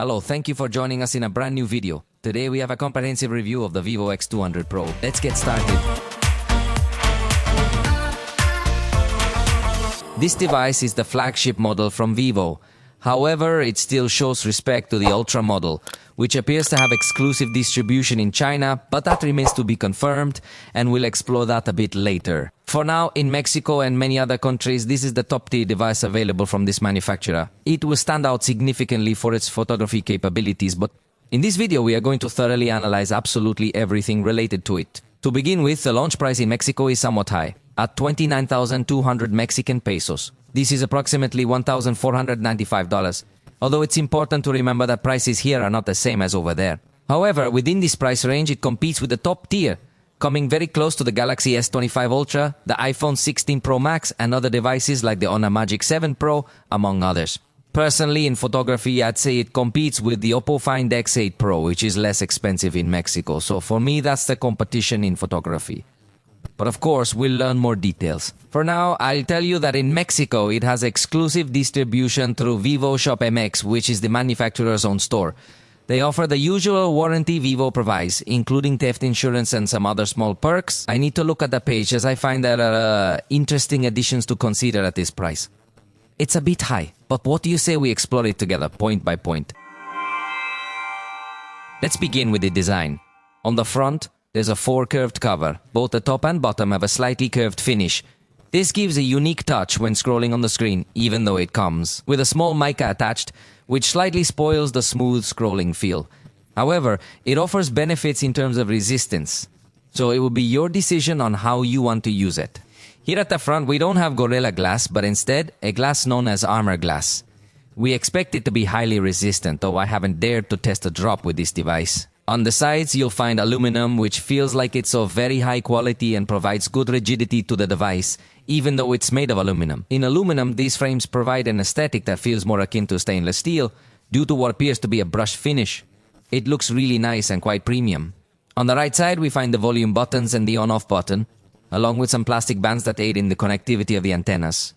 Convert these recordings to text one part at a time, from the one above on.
Hello, thank you for joining us in a brand new video. Today we have a comprehensive review of the Vivo X200 Pro. Let's get started. This device is the flagship model from Vivo. However, it still shows respect to the Ultra model, which appears to have exclusive distribution in China, but that remains to be confirmed, and we'll explore that a bit later. For now, in Mexico and many other countries, this is the top-tier device available from this manufacturer. It will stand out significantly for its photography capabilities, but in this video we are going to thoroughly analyze absolutely everything related to it. To begin with, the launch price in Mexico is somewhat high, at 29,200 Mexican pesos. This is approximately $1,495. Although it's important to remember that prices here are not the same as over there. However, within this price range, it competes with the top tier, coming very close to the Galaxy S25 Ultra, the iPhone 16 Pro Max, and other devices like the Honor Magic 7 Pro, among others. Personally, in photography, I'd say it competes with the Oppo Find X8 Pro, which is less expensive in Mexico. So for me, that's the competition in photography. But of course, we'll learn more details. For now, I'll tell you that in Mexico, it has exclusive distribution through Vivo Shop MX, which is the manufacturer's own store. They offer the usual warranty Vivo provides, including theft insurance and some other small perks. I need to look at the page as I find there are interesting additions to consider at this price. It's a bit high, but what do you say we explore it together, point by point? Let's begin with the design. On the front, there's a four-curved cover. Both the top and bottom have a slightly curved finish. This gives a unique touch when scrolling on the screen, even though it comes with a small mica attached, which slightly spoils the smooth scrolling feel. However, it offers benefits in terms of resistance, so it will be your decision on how you want to use it. Here at the front, we don't have Gorilla Glass, but instead, a glass known as Armor Glass. We expect it to be highly resistant, though I haven't dared to test a drop with this device. On the sides, you'll find aluminum, which feels like it's of very high quality and provides good rigidity to the device, even though it's made of aluminum. In aluminum, these frames provide an aesthetic that feels more akin to stainless steel, due to what appears to be a brushed finish. It looks really nice and quite premium. On the right side, we find the volume buttons and the on-off button, along with some plastic bands that aid in the connectivity of the antennas.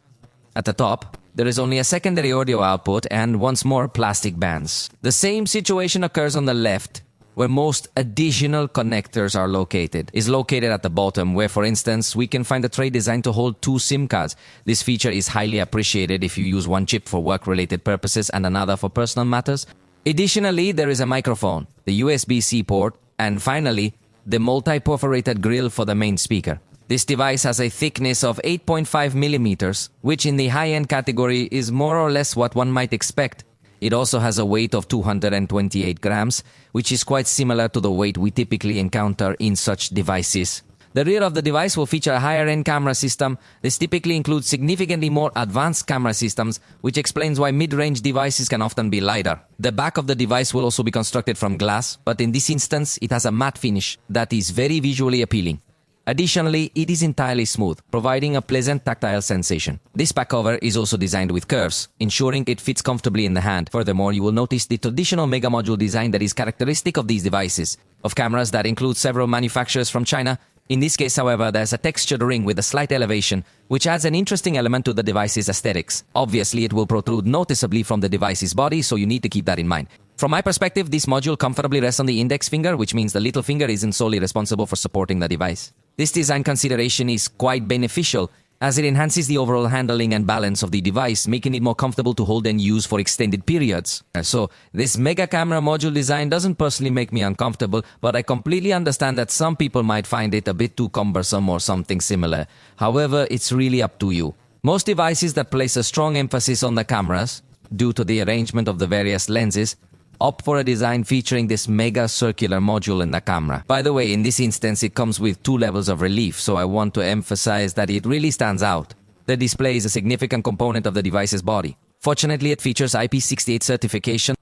At the top, there is only a secondary audio output and once more plastic bands. The same situation occurs on the left, where most additional connectors are located, is located at the bottom, where, for instance, we can find a tray designed to hold two SIM cards. This feature is highly appreciated if you use one chip for work-related purposes and another for personal matters. Additionally, there is a microphone, the USB-C port, and finally, the multi-perforated grill for the main speaker. This device has a thickness of 8.5 millimeters, which in the high-end category is more or less what one might expect. It also has a weight of 228 grams, which is quite similar to the weight we typically encounter in such devices. The rear of the device will feature a higher-end camera system. This typically includes significantly more advanced camera systems, which explains why mid-range devices can often be lighter. The back of the device will also be constructed from glass, but in this instance, it has a matte finish that is very visually appealing. Additionally, it is entirely smooth, providing a pleasant tactile sensation. This back cover is also designed with curves, ensuring it fits comfortably in the hand. Furthermore, you will notice the traditional mega module design that is characteristic of these devices. Of cameras that include several manufacturers from China. In this case, however, there's a textured ring with a slight elevation, which adds an interesting element to the device's aesthetics. Obviously, it will protrude noticeably from the device's body, so you need to keep that in mind. From my perspective, this module comfortably rests on the index finger, which means the little finger isn't solely responsible for supporting the device. This design consideration is quite beneficial, as it enhances the overall handling and balance of the device, making it more comfortable to hold and use for extended periods. So, this mega camera module design doesn't personally make me uncomfortable, but I completely understand that some people might find it a bit too cumbersome or something similar. However, it's really up to you. Most devices that place a strong emphasis on the cameras, due to the arrangement of the various lenses, opt for a design featuring this mega circular module in the camera. By the way, in this instance, it comes with two levels of relief, so I want to emphasize that it really stands out. The display is a significant component of the device's body. Fortunately, it features IP68 certification,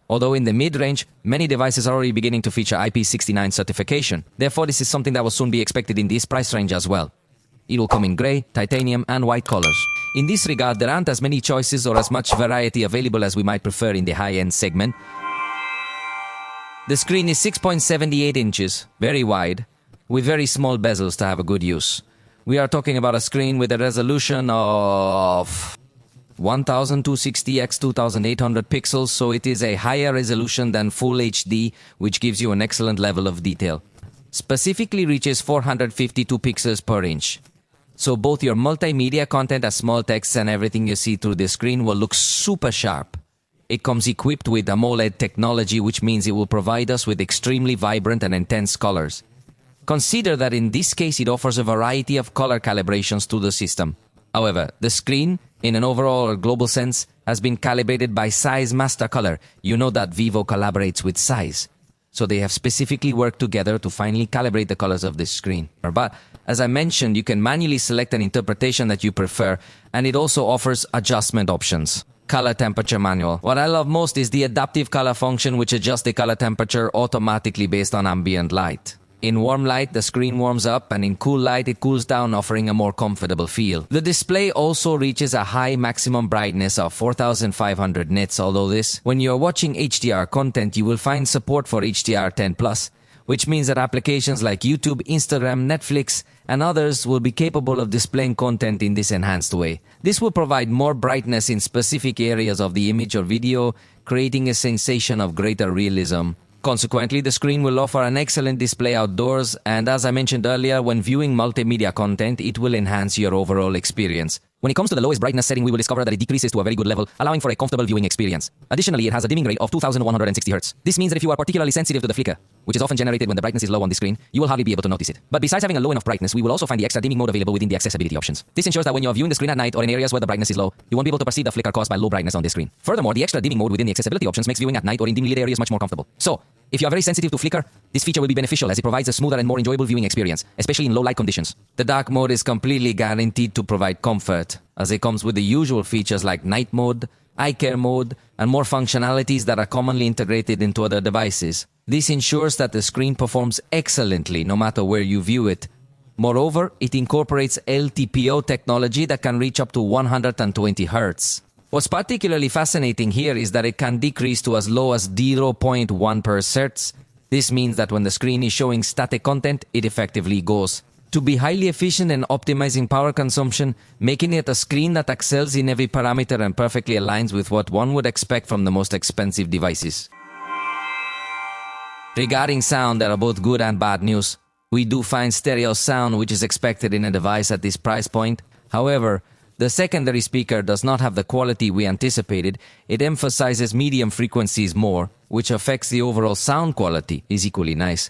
although in the mid-range, many devices are already beginning to feature IP69 certification. Therefore, this is something that will soon be expected in this price range as well. It will come in grey, titanium, and white colors. In this regard, there aren't as many choices or as much variety available as we might prefer in the high-end segment. The screen is 6.78 inches, very wide, with very small bezels to have a good use. We are talking about a screen with a resolution of 1260 x 2800 pixels, so it is a higher resolution than Full HD, which gives you an excellent level of detail. Specifically reaches 452 pixels per inch. So both your multimedia content as small text and everything you see through the screen will look super sharp. It comes equipped with AMOLED technology, which means it will provide us with extremely vibrant and intense colors. Consider that in this case it offers a variety of color calibrations to the system. However, the screen, in an overall or global sense, has been calibrated by Size Master Color. You know that Vivo collaborates with Size. So they have specifically worked together to finally calibrate the colors of this screen. But as I mentioned, you can manually select an interpretation that you prefer, and it also offers adjustment options. Color temperature manual. What I love most is the adaptive color function, which adjusts the color temperature automatically based on ambient light. In warm light, the screen warms up, and in cool light, it cools down, offering a more comfortable feel. The display also reaches a high maximum brightness of 4500 nits, although when you're watching HDR content, you will find support for HDR10+, which means that applications like YouTube, Instagram, Netflix, and others will be capable of displaying content in this enhanced way. This will provide more brightness in specific areas of the image or video, creating a sensation of greater realism. Consequently, the screen will offer an excellent display outdoors, and as I mentioned earlier, when viewing multimedia content, it will enhance your overall experience. When it comes to the lowest brightness setting, we will discover that it decreases to a very good level, allowing for a comfortable viewing experience. Additionally, it has a dimming rate of 2160 Hz. This means that if you are particularly sensitive to the flicker, which is often generated when the brightness is low on the screen, you will hardly be able to notice it. But besides having a low enough brightness, we will also find the extra dimming mode available within the accessibility options. This ensures that when you are viewing the screen at night or in areas where the brightness is low, you won't be able to perceive the flicker caused by low brightness on the screen. Furthermore, the extra dimming mode within the accessibility options makes viewing at night or in dimly lit areas much more comfortable. So, if you are very sensitive to flicker, this feature will be beneficial as it provides a smoother and more enjoyable viewing experience, especially in low light conditions. The dark mode is completely guaranteed to provide comfort, as it comes with the usual features like night mode, eye care mode, and more functionalities that are commonly integrated into other devices. This ensures that the screen performs excellently no matter where you view it. Moreover, it incorporates LTPO technology that can reach up to 120 Hz. What's particularly fascinating here is that it can decrease to as low as 0.1 Hz. This means that when the screen is showing static content, it effectively goes. To be highly efficient in optimizing power consumption, making it a screen that excels in every parameter and perfectly aligns with what one would expect from the most expensive devices. Regarding sound, there are both good and bad news. We do find stereo sound, which is expected in a device at this price point. However, the secondary speaker does not have the quality we anticipated. It emphasizes medium frequencies more, which affects the overall sound quality. Is equally nice.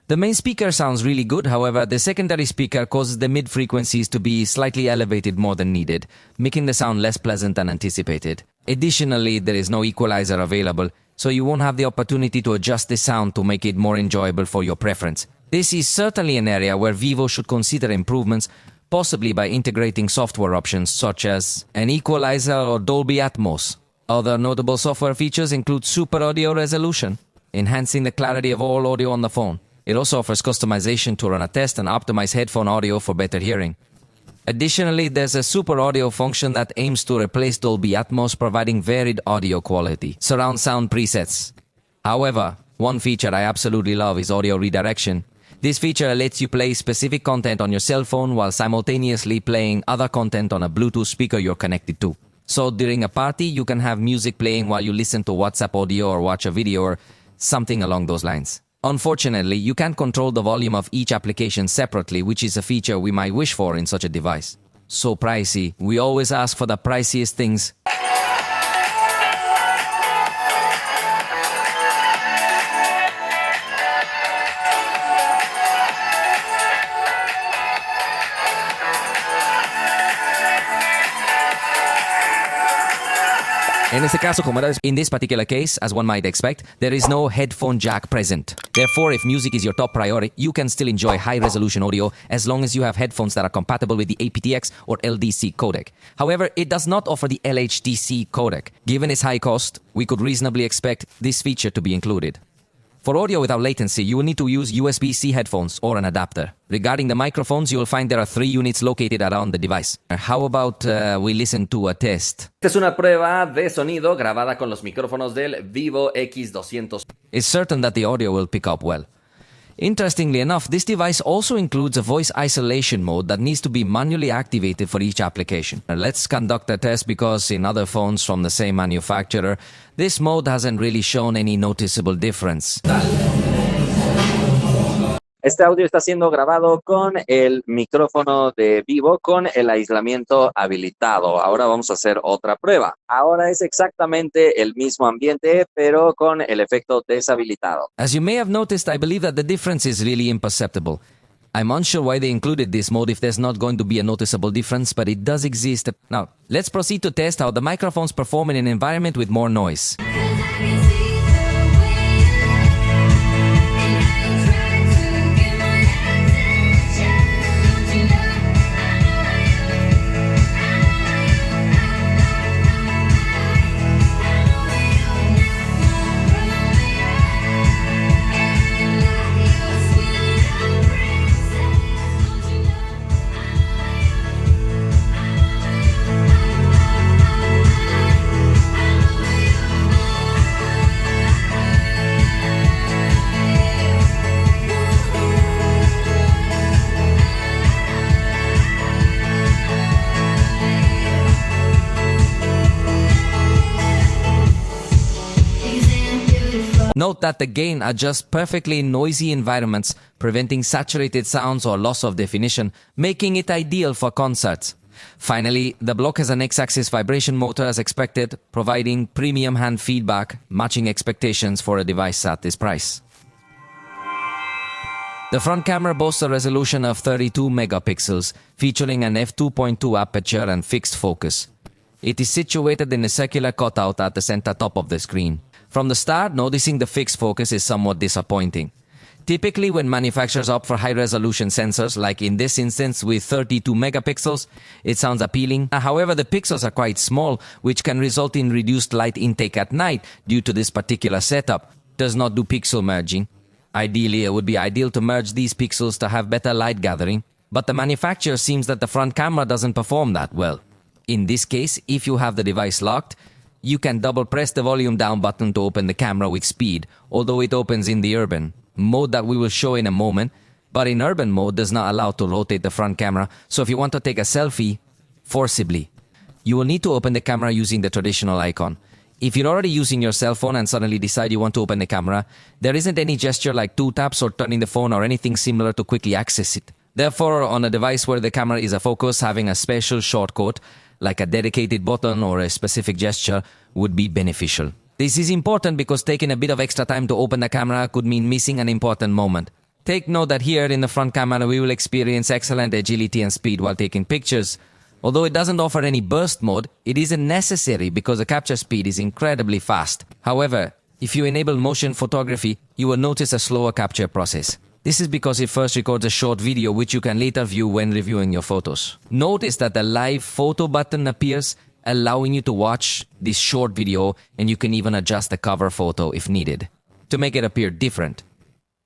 The main speaker sounds really good, however, the secondary speaker causes the mid-frequencies to be slightly elevated more than needed, making the sound less pleasant than anticipated. Additionally, there is no equalizer available, so you won't have the opportunity to adjust the sound to make it more enjoyable for your preference. This is certainly an area where Vivo should consider improvements, possibly by integrating software options such as an equalizer or Dolby Atmos. Other notable software features include Super Audio Resolution, enhancing the clarity of all audio on the phone. It also offers customization to run a test and optimize headphone audio for better hearing. Additionally, there's a Super Audio function that aims to replace Dolby Atmos, providing varied audio quality. Surround sound presets. However, one feature I absolutely love is audio redirection. This feature lets you play specific content on your cell phone while simultaneously playing other content on a Bluetooth speaker you're connected to. So during a party, you can have music playing while you listen to WhatsApp audio or watch a video or something along those lines. Unfortunately, you can't control the volume of each application separately, which is a feature we might wish for in such a device. So pricey. We always ask for the priciest things. In this particular case, as one might expect, there is no headphone jack present. Therefore, if music is your top priority, you can still enjoy high-resolution audio as long as you have headphones that are compatible with the aptX or LDC codec. However, it does not offer the LHDC codec. Given its high cost, we could reasonably expect this feature to be included. For audio without latency, you will need to use USB-C headphones or an adapter. Regarding the microphones, you will find there are 3 units located around the device. How about we listen to a test? Esta es una prueba de sonido grabada con los micrófonos del Vivo X200. It's certain that the audio will pick up well. Interestingly enough, this device also includes a voice isolation mode that needs to be manually activated for each application. Let's conduct a test because in other phones from the same manufacturer, this mode hasn't really shown any noticeable difference. Este audio está siendo grabado con el micrófono de vivo con el aislamiento habilitado. Ahora vamos a hacer otra prueba. Ahora es exactamente el mismo ambiente, pero con el efecto deshabilitado. As you may have noticed, I believe that the difference is really imperceptible. I'm unsure why they included this mode if there's not going to be a noticeable difference, but it does exist. Now, let's proceed to test how the microphones perform in an environment with more noise. Note that the gain adjusts perfectly in noisy environments, preventing saturated sounds or loss of definition, making it ideal for concerts. Finally, the block has an X-axis vibration motor as expected, providing premium hand feedback, matching expectations for a device at this price. The front camera boasts a resolution of 32 megapixels, featuring an f2.2 aperture and fixed focus. It is situated in a circular cutout at the center top of the screen. From the start, noticing the fixed focus is somewhat disappointing. Typically, when manufacturers opt for high-resolution sensors, like in this instance with 32 megapixels, it sounds appealing. However, the pixels are quite small, which can result in reduced light intake at night due to this particular setup. Does not do pixel merging. Ideally, it would be ideal to merge these pixels to have better light gathering, but the manufacturer seems that the front camera doesn't perform that well. In this case, if you have the device locked, you can double press the volume down button to open the camera with speed, although it opens in the urban mode that we will show in a moment, but in urban mode does not allow to rotate the front camera, so if you want to take a selfie forcibly, you will need to open the camera using the traditional icon. If you're already using your cell phone and suddenly decide you want to open the camera, there isn't any gesture like 2 taps or turning the phone or anything similar to quickly access it. Therefore, on a device where the camera is a focus, having a special shortcut like a dedicated button or a specific gesture would be beneficial. This is important because taking a bit of extra time to open the camera could mean missing an important moment. Take note that here in the front camera we will experience excellent agility and speed while taking pictures. Although it doesn't offer any burst mode, it isn't necessary because the capture speed is incredibly fast. However, if you enable motion photography, you will notice a slower capture process. This is because it first records a short video which you can later view when reviewing your photos. Notice that the live photo button appears, allowing you to watch this short video, and you can even adjust the cover photo if needed to make it appear different.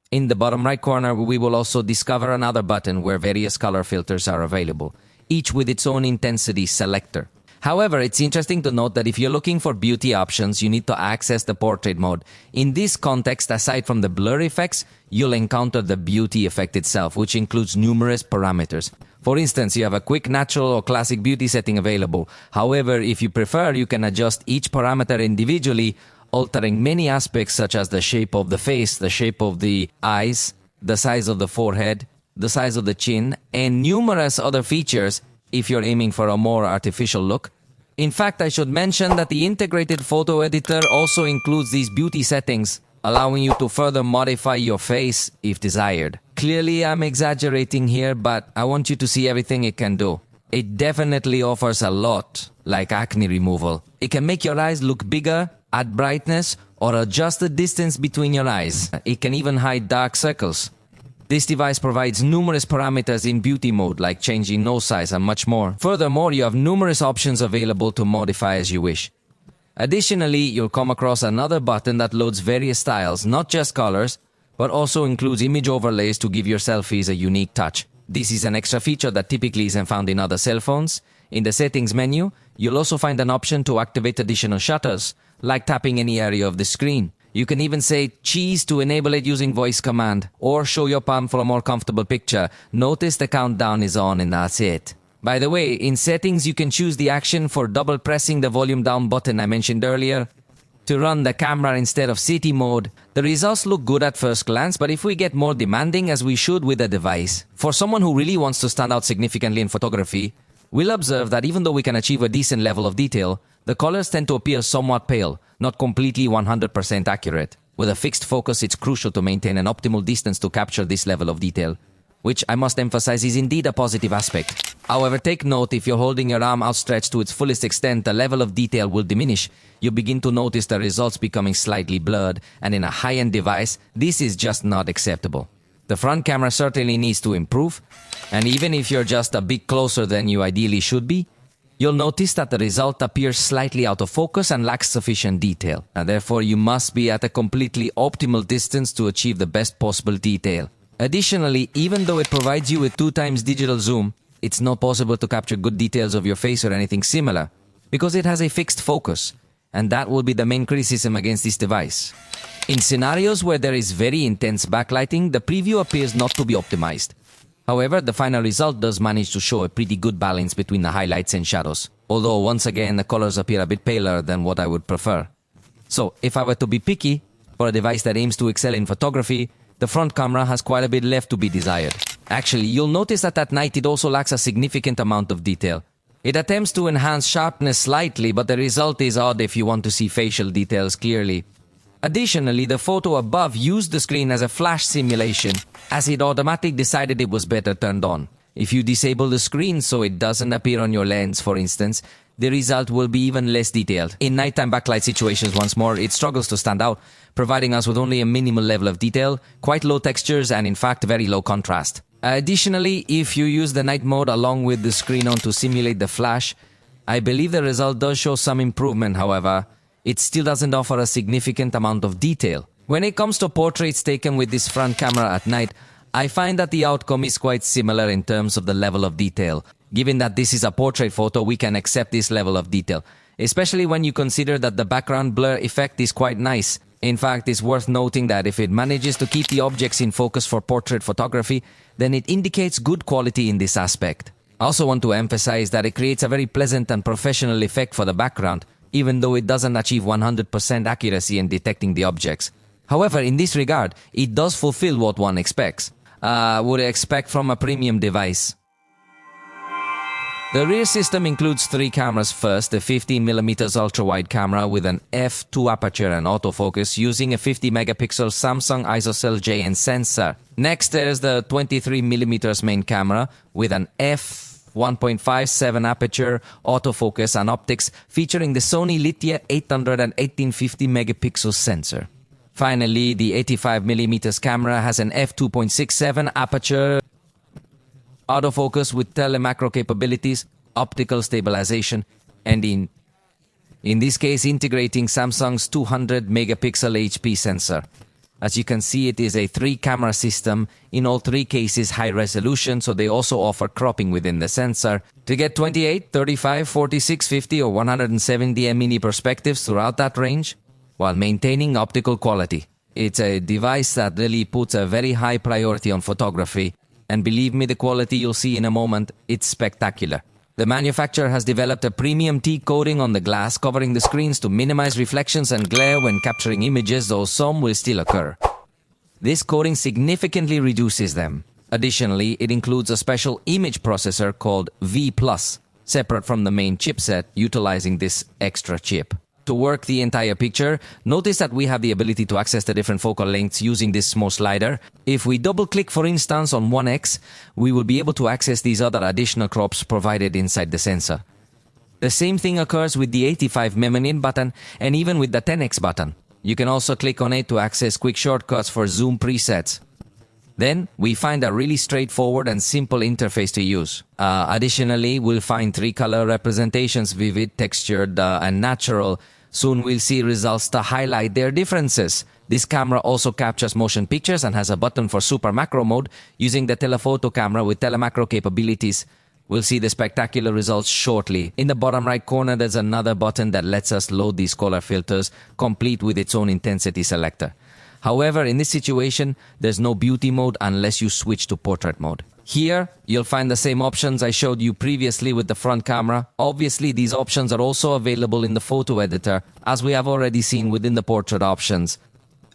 In the bottom right corner, we will also discover another button where various color filters are available, each with its own intensity selector. However, it's interesting to note that if you're looking for beauty options, you need to access the portrait mode. In this context, aside from the blur effects, you'll encounter the beauty effect itself, which includes numerous parameters. For instance, you have a quick, natural, or classic beauty setting available. However, if you prefer, you can adjust each parameter individually, altering many aspects such as the shape of the face, the shape of the eyes, the size of the forehead, the size of the chin, and numerous other features if you're aiming for a more artificial look. In fact, I should mention that the integrated photo editor also includes these beauty settings, allowing you to further modify your face if desired. Clearly, I'm exaggerating here, but I want you to see everything it can do. It definitely offers a lot, like acne removal. It can make your eyes look bigger, add brightness, or adjust the distance between your eyes. It can even hide dark circles. This device provides numerous parameters in beauty mode, like changing nose size and much more. Furthermore, you have numerous options available to modify as you wish. Additionally, you'll come across another button that loads various styles, not just colors, but also includes image overlays to give your selfies a unique touch. This is an extra feature that typically isn't found in other cell phones. In the settings menu, you'll also find an option to activate additional shutters, like tapping any area of the screen. You can even say cheese to enable it using voice command, or show your palm for a more comfortable picture. Notice the countdown is on and that's it. By the way, in settings you can choose the action for double pressing the volume down button I mentioned earlier to run the camera instead of city mode. The results look good at first glance, but if we get more demanding, as we should with the device, for someone who really wants to stand out significantly in photography, we'll observe that even though we can achieve a decent level of detail, the colors tend to appear somewhat pale, not completely 100% accurate. With a fixed focus, it's crucial to maintain an optimal distance to capture this level of detail, which I must emphasize is indeed a positive aspect. However, take note, if you're holding your arm outstretched to its fullest extent, the level of detail will diminish. You begin to notice the results becoming slightly blurred, and in a high-end device, this is just not acceptable. The front camera certainly needs to improve, and even if you're just a bit closer than you ideally should be, you'll notice that the result appears slightly out of focus and lacks sufficient detail, and therefore you must be at a completely optimal distance to achieve the best possible detail. Additionally, even though it provides you with 2x digital zoom, it's not possible to capture good details of your face or anything similar, because it has a fixed focus, and that will be the main criticism against this device. In scenarios where there is very intense backlighting, the preview appears not to be optimized. However, the final result does manage to show a pretty good balance between the highlights and shadows, although once again the colors appear a bit paler than what I would prefer. So, if I were to be picky, for a device that aims to excel in photography, the front camera has quite a bit left to be desired. Actually, you'll notice that at night it also lacks a significant amount of detail. It attempts to enhance sharpness slightly, but the result is odd if you want to see facial details clearly. Additionally, the photo above used the screen as a flash simulation, as it automatically decided it was better turned on. If you disable the screen so it doesn't appear on your lens, for instance, the result will be even less detailed. In nighttime backlight situations, once more, it struggles to stand out, providing us with only a minimal level of detail, quite low textures, and in fact very low contrast. Additionally, if you use the night mode along with the screen on to simulate the flash, I believe the result does show some improvement. However, it still doesn't offer a significant amount of detail. When it comes to portraits taken with this front camera at night, I find that the outcome is quite similar in terms of the level of detail. Given that this is a portrait photo, we can accept this level of detail, especially when you consider that the background blur effect is quite nice. In fact, it's worth noting that if it manages to keep the objects in focus for portrait photography, then it indicates good quality in this aspect. I also want to emphasize that it creates a very pleasant and professional effect for the background, even though it doesn't achieve 100% accuracy in detecting the objects. However, in this regard, it does fulfill what one expects. Would expect from a premium device. The rear system includes 3 cameras. First, the 15mm ultra-wide camera with an f2 aperture and autofocus using a 50-megapixel Samsung ISOCELL JN sensor. Next, there's the 23mm main camera with an f1.57 aperture, autofocus and optics featuring the Sony Lithia 800 and 1850-megapixel sensor. Finally, the 85mm camera has an f2.67 aperture, autofocus with telemacro capabilities, optical stabilization, and in this case integrating Samsung's 200-megapixel HP sensor. As you can see, it is a 3-camera system, in all 3 cases high resolution, so they also offer cropping within the sensor to get 28, 35, 46, 50 or 170 mini perspectives throughout that range, while maintaining optical quality. It's a device that really puts a very high priority on photography, and believe me, the quality you'll see in a moment, it's spectacular. The manufacturer has developed a premium teak coating on the glass covering the screens to minimize reflections and glare when capturing images, though some will still occur. This coating significantly reduces them. Additionally, it includes a special image processor called V+, separate from the main chipset, utilizing this extra chip. To work the entire picture, notice that we have the ability to access the different focal lengths using this small slider. If we double-click, for instance, on 1x, we will be able to access these other additional crops provided inside the sensor. The same thing occurs with the 85mm button and even with the 10x button. You can also click on it to access quick shortcuts for zoom presets. Then, we find a really straightforward and simple interface to use. Additionally, we'll find 3 color representations: vivid, textured, and natural. Soon we'll see results to highlight their differences. This camera also captures motion pictures and has a button for super macro mode using the telephoto camera with telemacro capabilities. We'll see the spectacular results shortly. In the bottom right corner, there's another button that lets us load these color filters, complete with its own intensity selector. However, in this situation, there's no beauty mode unless you switch to portrait mode. Here, you'll find the same options I showed you previously with the front camera. Obviously, these options are also available in the photo editor, as we have already seen within the portrait options.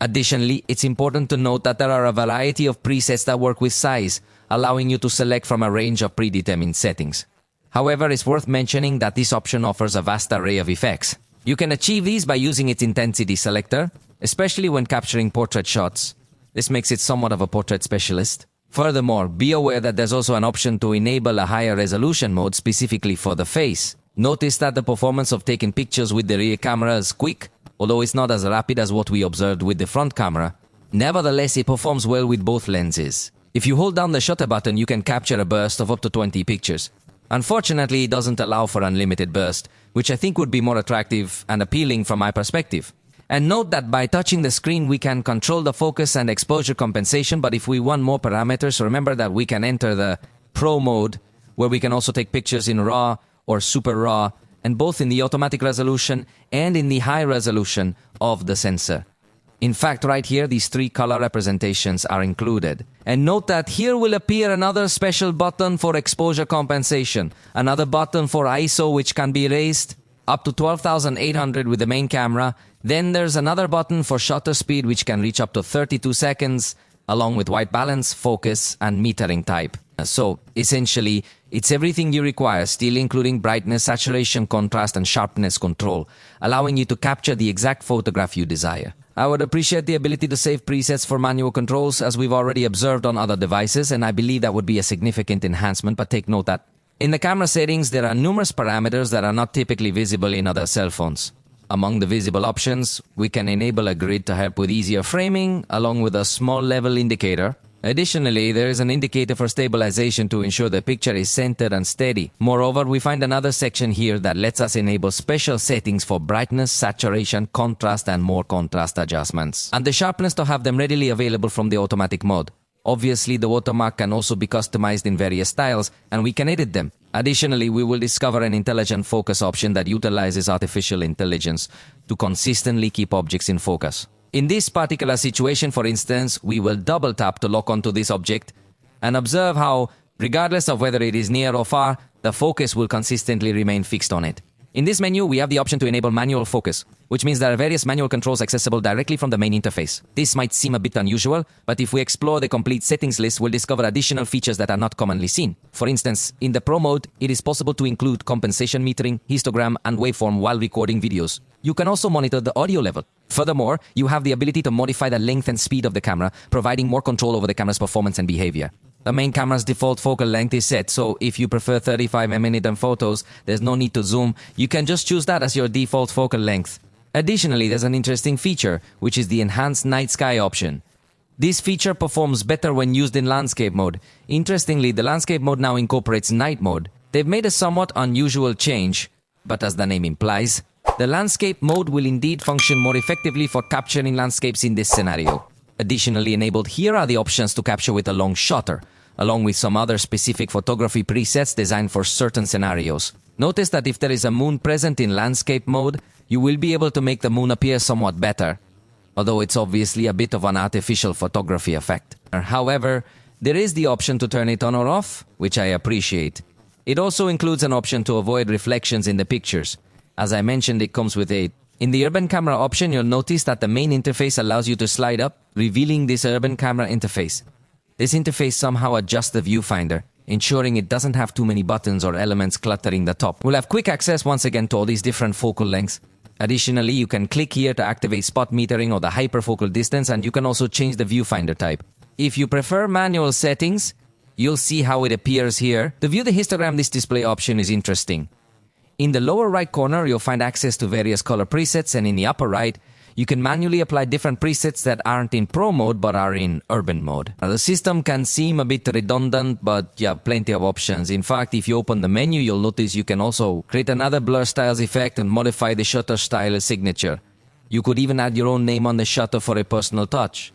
Additionally, it's important to note that there are a variety of presets that work with size, allowing you to select from a range of predetermined settings. However, it's worth mentioning that this option offers a vast array of effects. You can achieve these by using its intensity selector, especially when capturing portrait shots. This makes it somewhat of a portrait specialist. Furthermore, be aware that there's also an option to enable a higher resolution mode specifically for the face. Notice that the performance of taking pictures with the rear camera is quick, although it's not as rapid as what we observed with the front camera. Nevertheless, it performs well with both lenses. If you hold down the shutter button, you can capture a burst of up to 20 pictures. Unfortunately, it doesn't allow for unlimited burst, which I think would be more attractive and appealing from my perspective. And note that by touching the screen, we can control the focus and exposure compensation, but if we want more parameters, remember that we can enter the Pro mode, where we can also take pictures in RAW or Super RAW, and both in the automatic resolution and in the high resolution of the sensor. In fact, right here, these three color representations are included. And note that here will appear another special button for exposure compensation, another button for ISO which can be raised up to 12,800 with the main camera. Then there's another button for shutter speed which can reach up to 32 seconds, along with white balance, focus, and metering type. So, essentially, it's everything you require, still including brightness, saturation, contrast, and sharpness control, allowing you to capture the exact photograph you desire. I would appreciate the ability to save presets for manual controls, as we've already observed on other devices, and I believe that would be a significant enhancement, but take note that in the camera settings, there are numerous parameters that are not typically visible in other cell phones. Among the visible options, we can enable a grid to help with easier framing, along with a small level indicator. Additionally, there is an indicator for stabilization to ensure the picture is centered and steady. Moreover, we find another section here that lets us enable special settings for brightness, saturation, contrast, and more contrast adjustments. And the sharpness to have them readily available from the automatic mode. Obviously, the watermark can also be customized in various styles, and we can edit them. Additionally, we will discover an intelligent focus option that utilizes artificial intelligence to consistently keep objects in focus. In this particular situation, for instance, we will double tap to lock onto this object and observe how, regardless of whether it is near or far, the focus will consistently remain fixed on it. In this menu, we have the option to enable manual focus, which means there are various manual controls accessible directly from the main interface. This might seem a bit unusual, but if we explore the complete settings list, we'll discover additional features that are not commonly seen. For instance, in the Pro mode, it is possible to include compensation metering, histogram, and waveform while recording videos. You can also monitor the audio level. Furthermore, you have the ability to modify the length and speed of the camera, providing more control over the camera's performance and behavior. The main camera's default focal length is set, so if you prefer 35mm in photos, there's no need to zoom. You can just choose that as your default focal length. Additionally, there's an interesting feature, which is the enhanced night sky option. This feature performs better when used in landscape mode. Interestingly, the landscape mode now incorporates night mode. They've made a somewhat unusual change, but as the name implies, the landscape mode will indeed function more effectively for capturing landscapes in this scenario. Additionally enabled here are the options to capture with a long shutter, along with some other specific photography presets designed for certain scenarios. Notice that if there is a moon present in landscape mode, you will be able to make the moon appear somewhat better, although it's obviously a bit of an artificial photography effect. However, there is the option to turn it on or off, which I appreciate. It also includes an option to avoid reflections in the pictures. As I mentioned, it comes with a... In the urban camera option, you'll notice that the main interface allows you to slide up, revealing this urban camera interface. This interface somehow adjusts the viewfinder, ensuring it doesn't have too many buttons or elements cluttering the top. We'll have quick access once again to all these different focal lengths. Additionally, you can click here to activate spot metering or the hyperfocal distance, and you can also change the viewfinder type. If you prefer manual settings, you'll see how it appears here. To view the histogram, this display option is interesting. In the lower right corner, you'll find access to various color presets, and in the upper right, you can manually apply different presets that aren't in Pro mode but are in Urban mode. Now, the system can seem a bit redundant, but you have plenty of options. In fact, if you open the menu, you'll notice you can also create another blur styles effect and modify the shutter style signature. You could even add your own name on the shutter for a personal touch.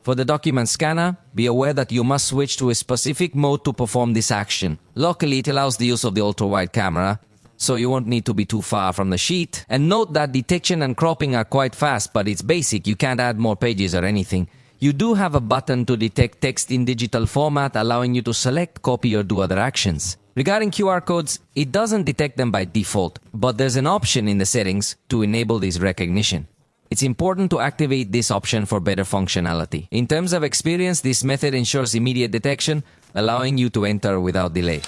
For the document scanner, be aware that you must switch to a specific mode to perform this action. Luckily, it allows the use of the ultra-wide camera, so you won't need to be too far from the sheet. And note that detection and cropping are quite fast, but it's basic, you can't add more pages or anything. You do have a button to detect text in digital format, allowing you to select, copy, or do other actions. Regarding QR codes, it doesn't detect them by default, but there's an option in the settings to enable this recognition. It's important to activate this option for better functionality. In terms of experience, this method ensures immediate detection, allowing you to enter without delay.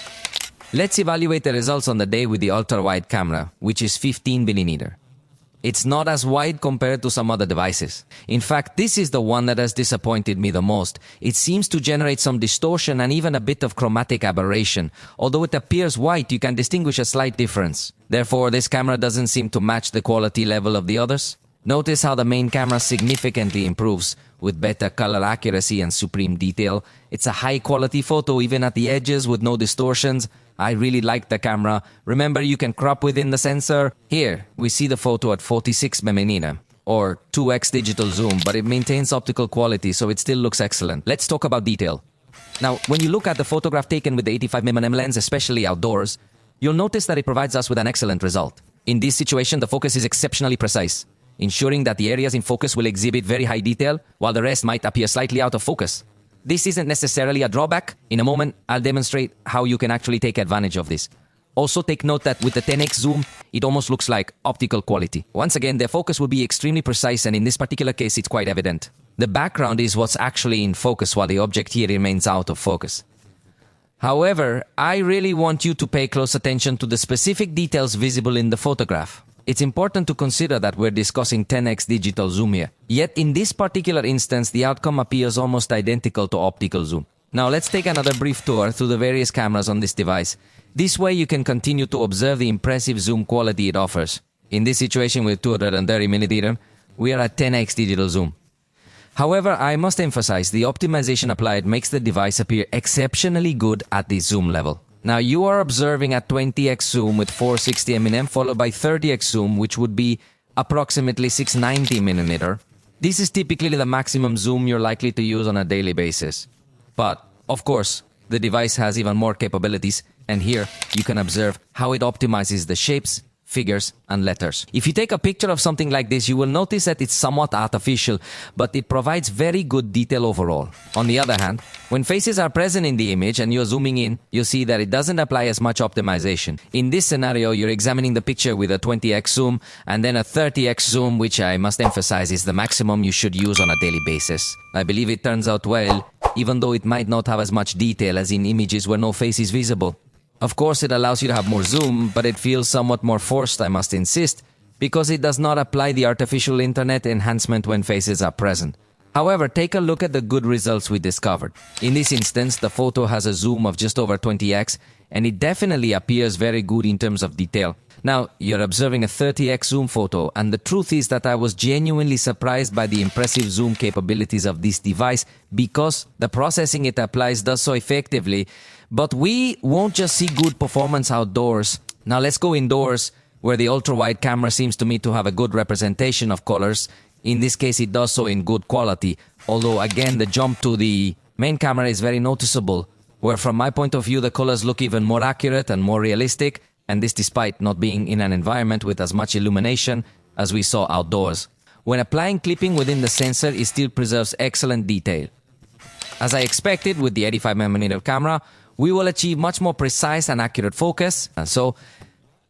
Let's evaluate the results on the day with the ultra-wide camera, which is 15mm. It's not as wide compared to some other devices. In fact, this is the one that has disappointed me the most. It seems to generate some distortion and even a bit of chromatic aberration. Although it appears white, you can distinguish a slight difference. Therefore, this camera doesn't seem to match the quality level of the others. Notice how the main camera significantly improves with better color accuracy and supreme detail. It's a high quality photo even at the edges with no distortions. I really like the camera. Remember, you can crop within the sensor. Here, we see the photo at 46mm or 2x digital zoom, but it maintains optical quality, so it still looks excellent. Let's talk about detail. Now, when you look at the photograph taken with the 85mm lens, especially outdoors, you'll notice that it provides us with an excellent result. In this situation, the focus is exceptionally precise, ensuring that the areas in focus will exhibit very high detail, while the rest might appear slightly out of focus. This isn't necessarily a drawback. In a moment, I'll demonstrate how you can actually take advantage of this. Also take note that with the 10x zoom, it almost looks like optical quality. Once again, the focus will be extremely precise, and in this particular case, it's quite evident. The background is what's actually in focus, while the object here remains out of focus. However, I really want you to pay close attention to the specific details visible in the photograph. It's important to consider that we're discussing 10x digital zoom here. Yet in this particular instance, the outcome appears almost identical to optical zoom. Now let's take another brief tour through the various cameras on this device. This way you can continue to observe the impressive zoom quality it offers. In this situation with 230mm, we are at 10x digital zoom. However, I must emphasize the optimization applied makes the device appear exceptionally good at this zoom level. Now you are observing at 20x zoom with 460mm followed by 30x zoom, which would be approximately 690mm. This is typically the maximum zoom you're likely to use on a daily basis. But, of course, the device has even more capabilities, and here you can observe how it optimizes the shapes, figures, and letters. If you take a picture of something like this, you will notice that it's somewhat artificial, but it provides very good detail overall. On the other hand, when faces are present in the image and you're zooming in, you'll see that it doesn't apply as much optimization. In this scenario, you're examining the picture with a 20x zoom and then a 30x zoom, which I must emphasize is the maximum you should use on a daily basis. I believe it turns out well, even though it might not have as much detail as in images where no face is visible. Of course, it allows you to have more zoom, but it feels somewhat more forced, I must insist, because it does not apply the artificial internet enhancement when faces are present. However, take a look at the good results we discovered. In this instance, the photo has a zoom of just over 20x, and it definitely appears very good in terms of detail. Now, you're observing a 30x zoom photo, and the truth is that I was genuinely surprised by the impressive zoom capabilities of this device because the processing it applies does so effectively. But we won't just see good performance outdoors. Now let's go indoors, where the ultra-wide camera seems to me to have a good representation of colors. In this case, it does so in good quality. Although, again, the jump to the main camera is very noticeable, where from my point of view, the colors look even more accurate and more realistic, and this despite not being in an environment with as much illumination as we saw outdoors. When applying clipping within the sensor, it still preserves excellent detail. As I expected with the 85mm camera, we will achieve much more precise and accurate focus, and so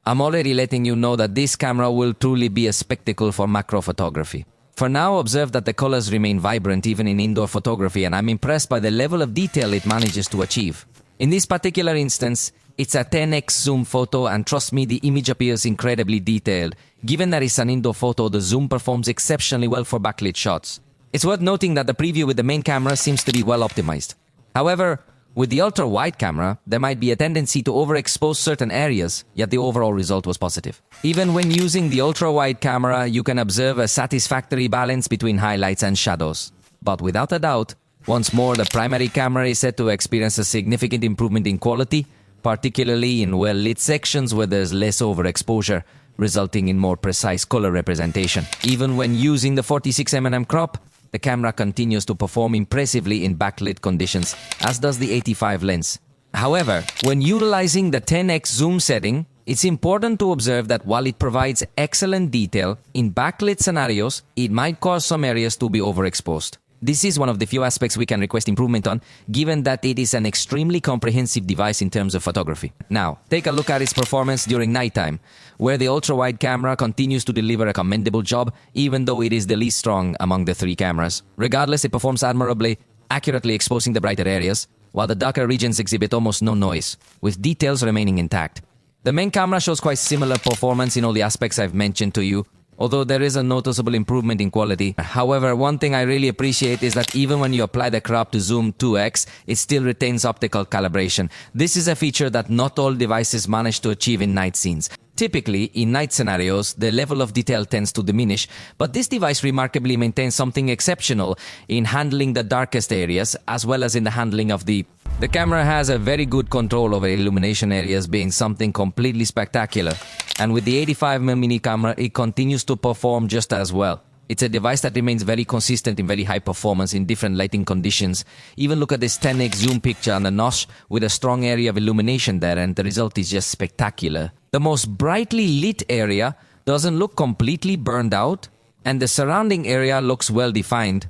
I'm already letting you know that this camera will truly be a spectacle for macro photography. For now, observe that the colors remain vibrant even in indoor photography, and I'm impressed by the level of detail it manages to achieve. In this particular instance, it's a 10x zoom photo, and trust me, the image appears incredibly detailed. Given that it's an indoor photo, the zoom performs exceptionally well for backlit shots. It's worth noting that the preview with the main camera seems to be well optimized. However, with the ultra-wide camera, there might be a tendency to overexpose certain areas, yet the overall result was positive. Even when using the ultra-wide camera, you can observe a satisfactory balance between highlights and shadows. But without a doubt, once more, the primary camera is said to experience a significant improvement in quality, particularly in well-lit sections where there's less overexposure, resulting in more precise color representation. Even when using the 46mm crop, the camera continues to perform impressively in backlit conditions, as does the 85 lens. However, when utilizing the 10x zoom setting, it's important to observe that while it provides excellent detail, in backlit scenarios, it might cause some areas to be overexposed. This is one of the few aspects we can request improvement on, given that it is an extremely comprehensive device in terms of photography. Now, take a look at its performance during nighttime, where the ultra-wide camera continues to deliver a commendable job, even though it is the least strong among the three cameras. Regardless, it performs admirably, accurately exposing the brighter areas, while the darker regions exhibit almost no noise, with details remaining intact. The main camera shows quite similar performance in all the aspects I've mentioned to you, although there is a noticeable improvement in quality. However, one thing I really appreciate is that even when you apply the crop to zoom 2x, it still retains optical calibration. This is a feature that not all devices manage to achieve in night scenes. Typically, in night scenarios, the level of detail tends to diminish, but this device remarkably maintains something exceptional in handling the darkest areas, as well as in the handling of the camera has a very good control over illumination areas, being something completely spectacular. And with the 85mm camera, it continues to perform just as well. It's a device that remains very consistent in very high performance in different lighting conditions. Even look at this 10x zoom picture on the notch with a strong area of illumination there, and the result is just spectacular. The most brightly lit area doesn't look completely burned out, and the surrounding area looks well defined.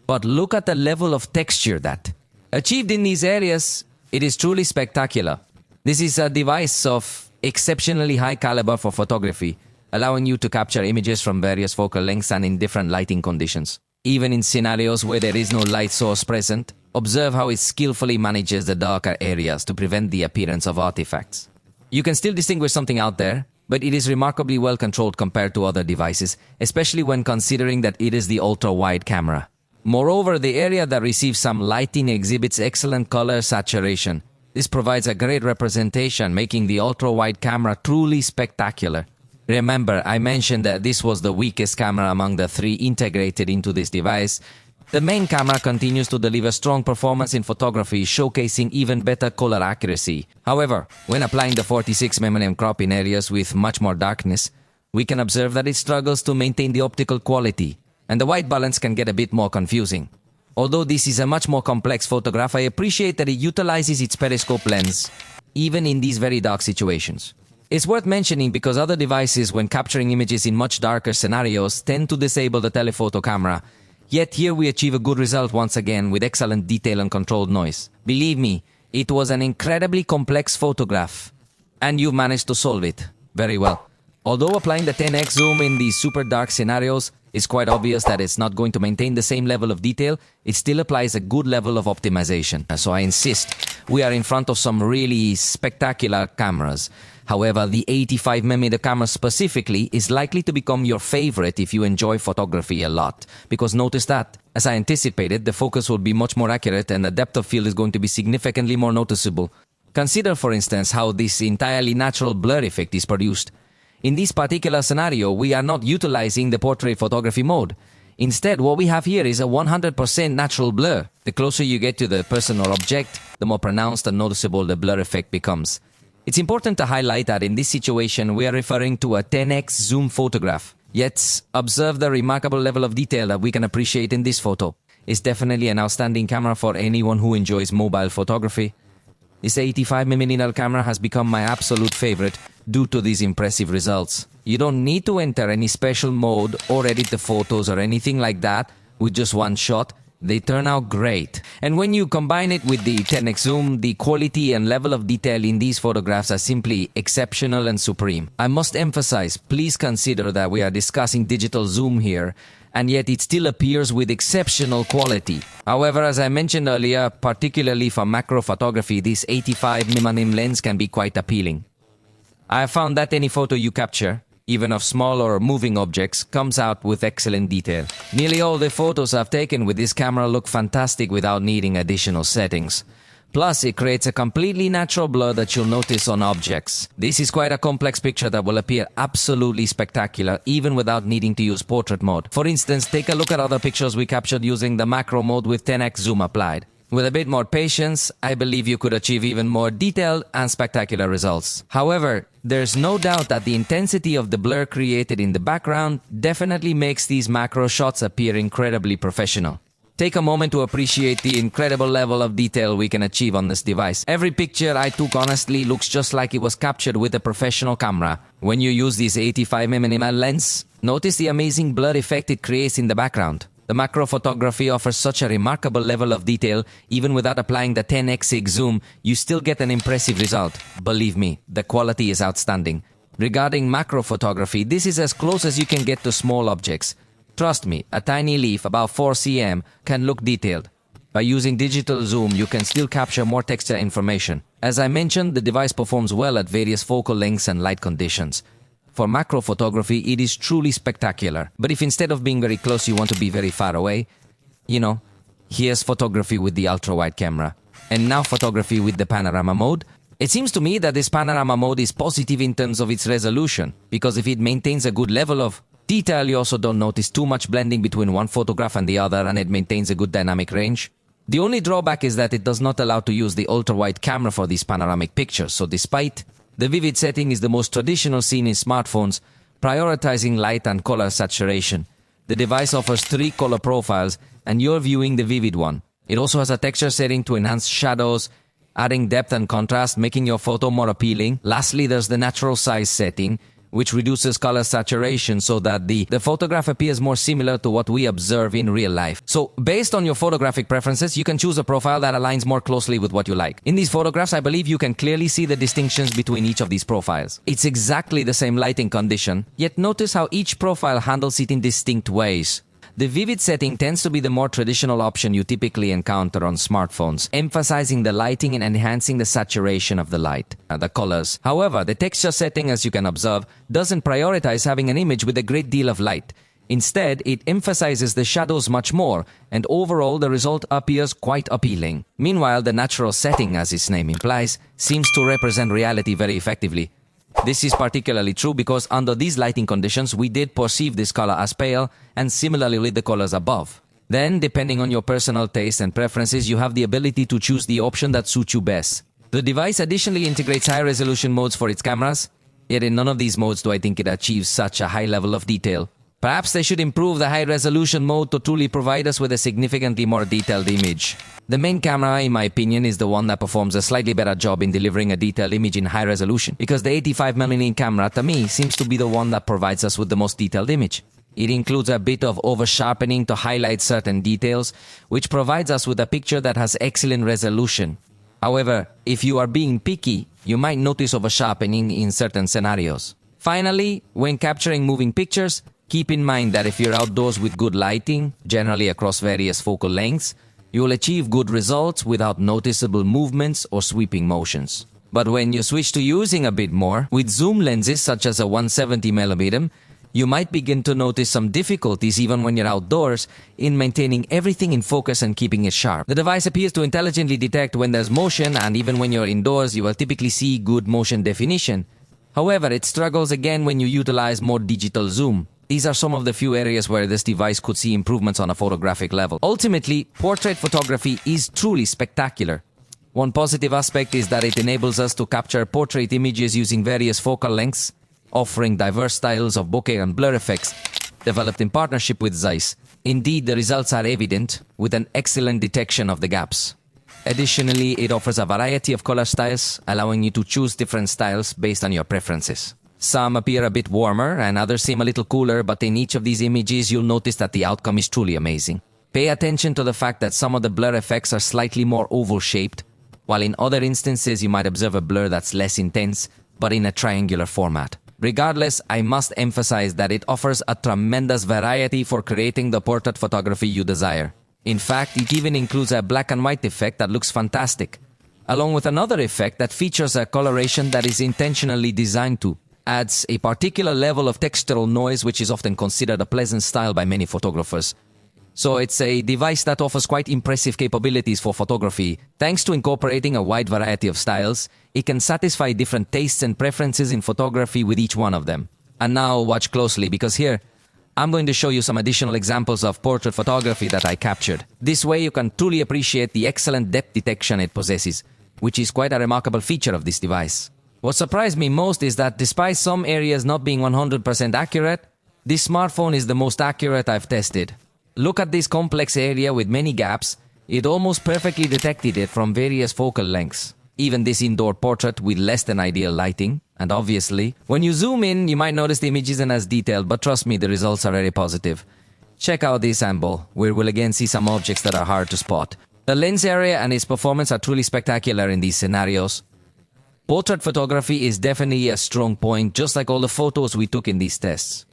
But look at the level of texture that achieved in these areas. It is truly spectacular. This is a device of exceptionally high caliber for photography, allowing you to capture images from various focal lengths and in different lighting conditions. Even in scenarios where there is no light source present, observe how it skillfully manages the darker areas to prevent the appearance of artifacts. You can still distinguish something out there, but it is remarkably well controlled compared to other devices, especially when considering that it is the ultra-wide camera. Moreover, the area that receives some lighting exhibits excellent color saturation. This provides a great representation, making the ultra-wide camera truly spectacular. Remember, I mentioned that this was the weakest camera among the three integrated into this device. The main camera continues to deliver strong performance in photography, showcasing even better color accuracy. However, when applying the 46mm crop in areas with much more darkness, we can observe that it struggles to maintain the optical quality, and the white balance can get a bit more confusing. Although this is a much more complex photograph, I appreciate that it utilizes its periscope lens, even in these very dark situations. It's worth mentioning because other devices, when capturing images in much darker scenarios, tend to disable the telephoto camera. Yet here we achieve a good result once again with excellent detail and controlled noise. Believe me, it was an incredibly complex photograph, and you managed to solve it very well. Although applying the 10x zoom in these super dark scenarios, it's quite obvious that it's not going to maintain the same level of detail, it still applies a good level of optimization. So I insist, we are in front of some really spectacular cameras. However, the 85mm camera specifically is likely to become your favorite if you enjoy photography a lot. Because notice that, as I anticipated, the focus will be much more accurate and the depth of field is going to be significantly more noticeable. Consider, for instance, how this entirely natural blur effect is produced. In this particular scenario, we are not utilizing the portrait photography mode. Instead, what we have here is a 100% natural blur. The closer you get to the person or object, the more pronounced and noticeable the blur effect becomes. It's important to highlight that in this situation, we are referring to a 10x zoom photograph. Yet, observe the remarkable level of detail that we can appreciate in this photo. It's definitely an outstanding camera for anyone who enjoys mobile photography. This 85mm camera has become my absolute favorite due to these impressive results. You don't need to enter any special mode or edit the photos or anything like that. With just one shot, they turn out great. And when you combine it with the 10x zoom, the quality and level of detail in these photographs are simply exceptional and supreme. I must emphasize, please consider that we are discussing digital zoom here, and yet it still appears with exceptional quality. However, as I mentioned earlier, particularly for macro photography, this 85mm lens can be quite appealing. I have found that any photo you capture, even of small or moving objects, comes out with excellent detail. Nearly all the photos I've taken with this camera look fantastic without needing additional settings. Plus, it creates a completely natural blur that you'll notice on objects. This is quite a complex picture that will appear absolutely spectacular even without needing to use portrait mode. For instance, take a look at other pictures we captured using the macro mode with 10x zoom applied. With a bit more patience, I believe you could achieve even more detailed and spectacular results. However, there's no doubt that the intensity of the blur created in the background definitely makes these macro shots appear incredibly professional. Take a moment to appreciate the incredible level of detail we can achieve on this device. Every picture I took honestly looks just like it was captured with a professional camera. When you use this 85mm lens, notice the amazing blur effect it creates in the background. The macro photography offers such a remarkable level of detail, even without applying the 10x zoom, you still get an impressive result. Believe me, the quality is outstanding. Regarding macro photography, this is as close as you can get to small objects. Trust me, a tiny leaf about 4 cm can look detailed. By using digital zoom, you can still capture more texture information. As I mentioned, the device performs well at various focal lengths and light conditions. For macro photography, it is truly spectacular. But if instead of being very close, you want to be very far away, here's photography with the ultra-wide camera. And now photography with the panorama mode. It seems to me that this panorama mode is positive in terms of its resolution, because if it maintains a good level of detail, you also don't notice too much blending between one photograph and the other, and it maintains a good dynamic range. The only drawback is that it does not allow to use the ultra-wide camera for these panoramic pictures, so despite the vivid setting is the most traditional seen in smartphones, prioritizing light and color saturation, the device offers 3 color profiles, and you're viewing the vivid one. It also has a texture setting to enhance shadows, adding depth and contrast, making your photo more appealing. Lastly, there's the natural size setting, which reduces color saturation so that the photograph appears more similar to what we observe in real life. So, based on your photographic preferences, you can choose a profile that aligns more closely with what you like. In these photographs, I believe you can clearly see the distinctions between each of these profiles. It's exactly the same lighting condition, yet notice how each profile handles it in distinct ways. The vivid setting tends to be the more traditional option you typically encounter on smartphones, emphasizing the lighting and enhancing the saturation of the light, the colors. However, the texture setting, as you can observe, doesn't prioritize having an image with a great deal of light. Instead, it emphasizes the shadows much more, and overall the result appears quite appealing. Meanwhile, the natural setting, as its name implies, seems to represent reality very effectively. This is particularly true because under these lighting conditions, we did perceive this color as pale, and similarly with the colors above. Then, depending on your personal taste and preferences, you have the ability to choose the option that suits you best. The device additionally integrates high-resolution modes for its cameras, yet in none of these modes do I think it achieves such a high level of detail. Perhaps they should improve the high-resolution mode to truly provide us with a significantly more detailed image. The main camera, in my opinion, is the one that performs a slightly better job in delivering a detailed image in high resolution, because the 85mm camera, to me, seems to be the one that provides us with the most detailed image. It includes a bit of over-sharpening to highlight certain details, which provides us with a picture that has excellent resolution. However, if you are being picky, you might notice over-sharpening in certain scenarios. Finally, when capturing moving pictures, keep in mind that if you're outdoors with good lighting, generally across various focal lengths, you will achieve good results without noticeable movements or sweeping motions. But when you switch to using a bit more, with zoom lenses such as a 170mm, you might begin to notice some difficulties even when you're outdoors in maintaining everything in focus and keeping it sharp. The device appears to intelligently detect when there's motion, and even when you're indoors, you will typically see good motion definition. However, it struggles again when you utilize more digital zoom. These are some of the few areas where this device could see improvements on a photographic level. Ultimately, portrait photography is truly spectacular. One positive aspect is that it enables us to capture portrait images using various focal lengths, offering diverse styles of bokeh and blur effects, developed in partnership with Zeiss. Indeed, the results are evident, with an excellent detection of the gaps. Additionally, it offers a variety of color styles, allowing you to choose different styles based on your preferences. Some appear a bit warmer and others seem a little cooler, but in each of these images you'll notice that the outcome is truly amazing. Pay attention to the fact that some of the blur effects are slightly more oval-shaped, while in other instances you might observe a blur that's less intense, but in a triangular format. Regardless, I must emphasize that it offers a tremendous variety for creating the portrait photography you desire. In fact, it even includes a black and white effect that looks fantastic, along with another effect that features a coloration that is intentionally designed to adds a particular level of textural noise, which is often considered a pleasant style by many photographers. So it's a device that offers quite impressive capabilities for photography. Thanks to incorporating a wide variety of styles, it can satisfy different tastes and preferences in photography with each one of them. And now watch closely, because here, I'm going to show you some additional examples of portrait photography that I captured. This way you can truly appreciate the excellent depth detection it possesses, which is quite a remarkable feature of this device. What surprised me most is that despite some areas not being 100% accurate, this smartphone is the most accurate I've tested. Look at this complex area with many gaps. It almost perfectly detected it from various focal lengths. Even this indoor portrait with less than ideal lighting. And obviously, when you zoom in, you might notice the image isn't as detailed, but trust me, the results are very positive. Check out this angle, where we'll again see some objects that are hard to spot. The lens area and its performance are truly spectacular in these scenarios. Portrait photography is definitely a strong point, just like all the photos we took in these tests.